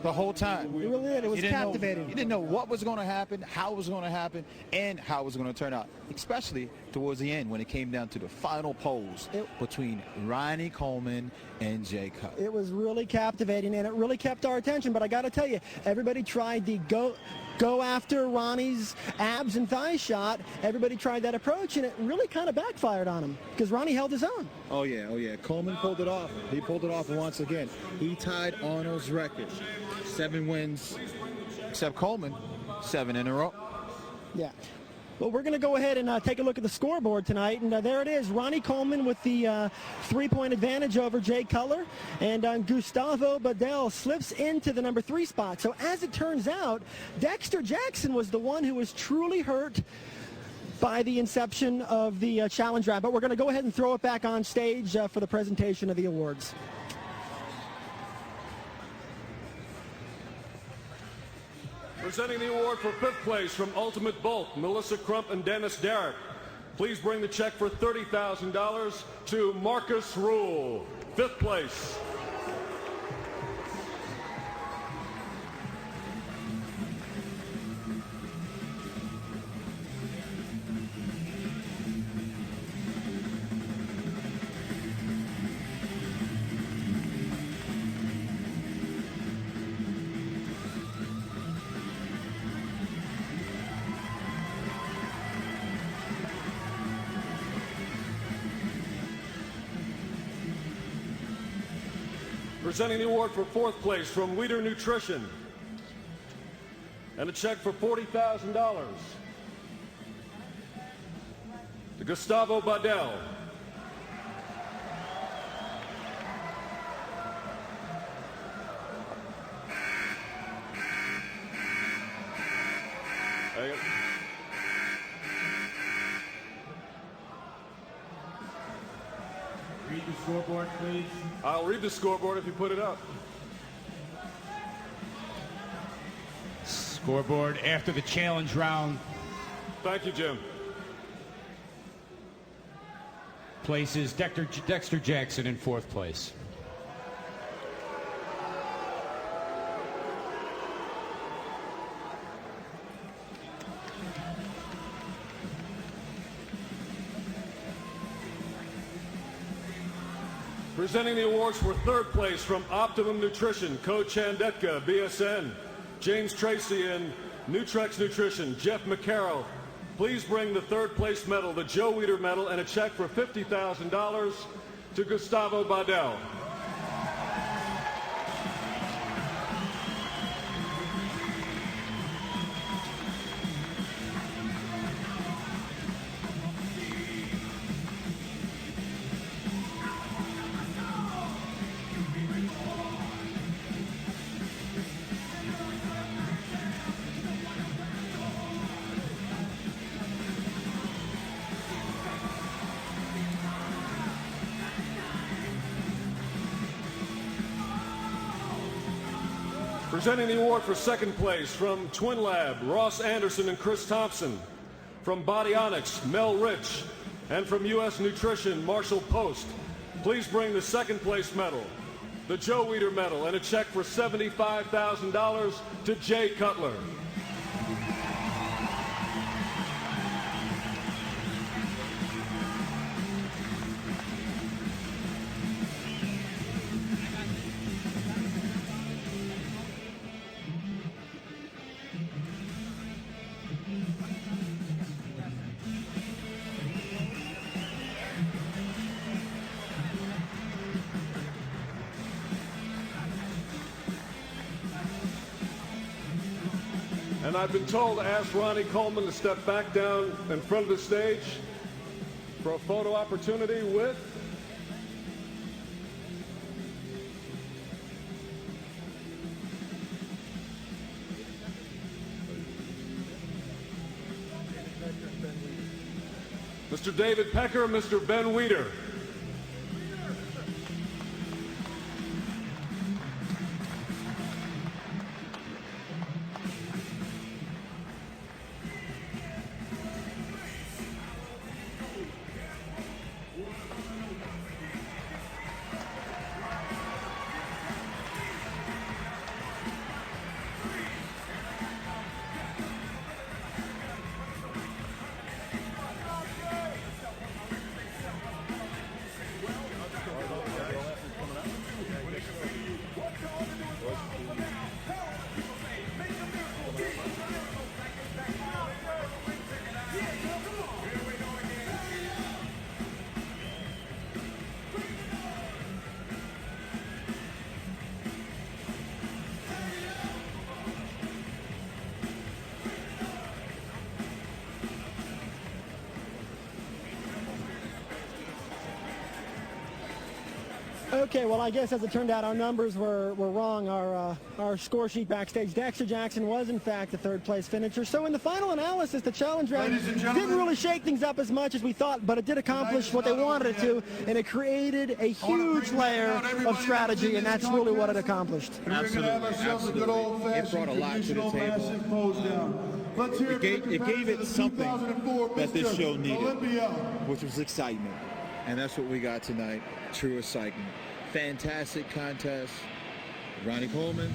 the whole time. It really did. It was captivating. You didn't know what was going to happen, how it was going to happen, and how it was going to turn out, especially towards the end when it came down to the final pose between Ronnie Coleman and Jay Cutler. It was really captivating, and it really kept our attention. But I got to tell you, everybody tried the go after Ronnie's abs and thigh shot. Everybody tried that approach, and it really kind of backfired on him because Ronnie held his own. Oh yeah. Coleman pulled it off. He pulled it off once again. He tied Arnold's record. 7 wins, except Coleman, 7 in a row. Yeah. Well, we're going to go ahead and take a look at the scoreboard tonight. And there it is. Ronnie Coleman with the 3-point advantage over Jay Cutler. And Gustavo Badell slips into the number 3 spot. So as it turns out, Dexter Jackson was the one who was truly hurt by the inception of the challenge round. But we're going to go ahead and throw it back on stage for the presentation of the awards. Presenting the award for 5th place from Ultimate Bulk, Melissa Crump and Dennis Derrick. Please bring the check for $30,000 to Marcus Rule, 5th place. Presenting the award for 4th place from Weider Nutrition. And a check for $40,000 to Gustavo Badell. Read the scoreboard, please. I'll read the scoreboard if you put it up. Scoreboard after the challenge round. Thank you, Jim. Places Dexter Jackson in 4th place. Presenting the awards for 3rd place from Optimum Nutrition, Coach Chandetka, BSN, James Tracy and Nutrex Nutrition, Jeff McCarroll. Please bring the 3rd place medal, the Joe Weider medal, and a check for $50,000 to Gustavo Badell. Presenting the award for 2nd place from Twin Lab, Ross Anderson and Chris Thompson. From Bodionics, Mel Rich. And from U.S. Nutrition, Marshall Post. Please bring the 2nd place medal, the Joe Weider medal, and a check for $75,000 to Jay Cutler. And I've been told to ask Ronnie Coleman to step back down in front of the stage for a photo opportunity with Mr. David Pecker, Mr. Ben Weeder. Okay, well, I guess as it turned out, our numbers were wrong. Our score sheet backstage, Dexter Jackson was, in fact, the third-place finisher. So in the final analysis, the challenge round didn't really shake things up as much as we thought, but it did accomplish what they wanted it to, and it created a huge layer of strategy, and that's really what it accomplished. Absolutely. It brought a lot to the table. It gave it something that this show needed, which was excitement. And that's what we got tonight, true excitement. Fantastic contest. Ronnie Coleman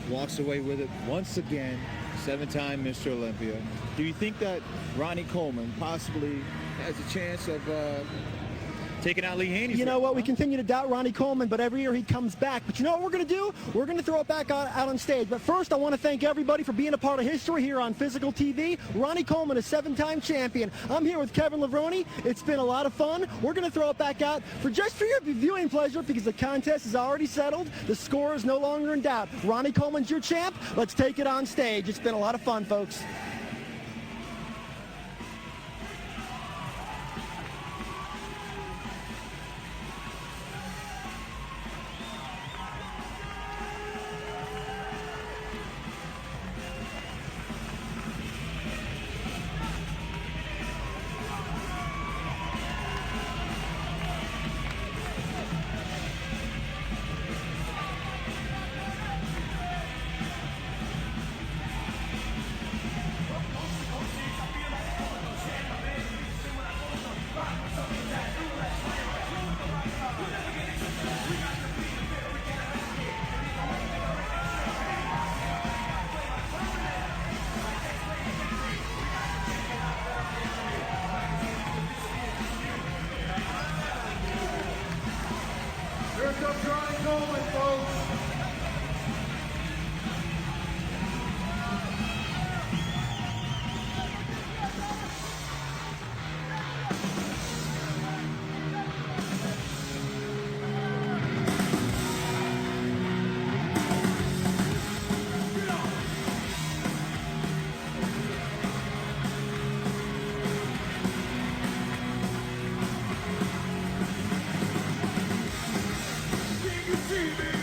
walks away with it once again, 7-time Mr. Olympia. Do you think that Ronnie Coleman possibly has a chance of taking out Lee Haney's? You know what? We continue to doubt Ronnie Coleman, but every year he comes back. But you know what we're going to do? We're going to throw it back out on stage. But first, I want to thank everybody for being a part of history here on Physical TV. Ronnie Coleman, a 7-time champion. I'm here with Kevin Levrone. It's been a lot of fun. We're going to throw it back out for your viewing pleasure because the contest is already settled. The score is no longer in doubt. Ronnie Coleman's your champ. Let's take it on stage. It's been a lot of fun, folks. Here comes Ronnie Coleman, folks. See me.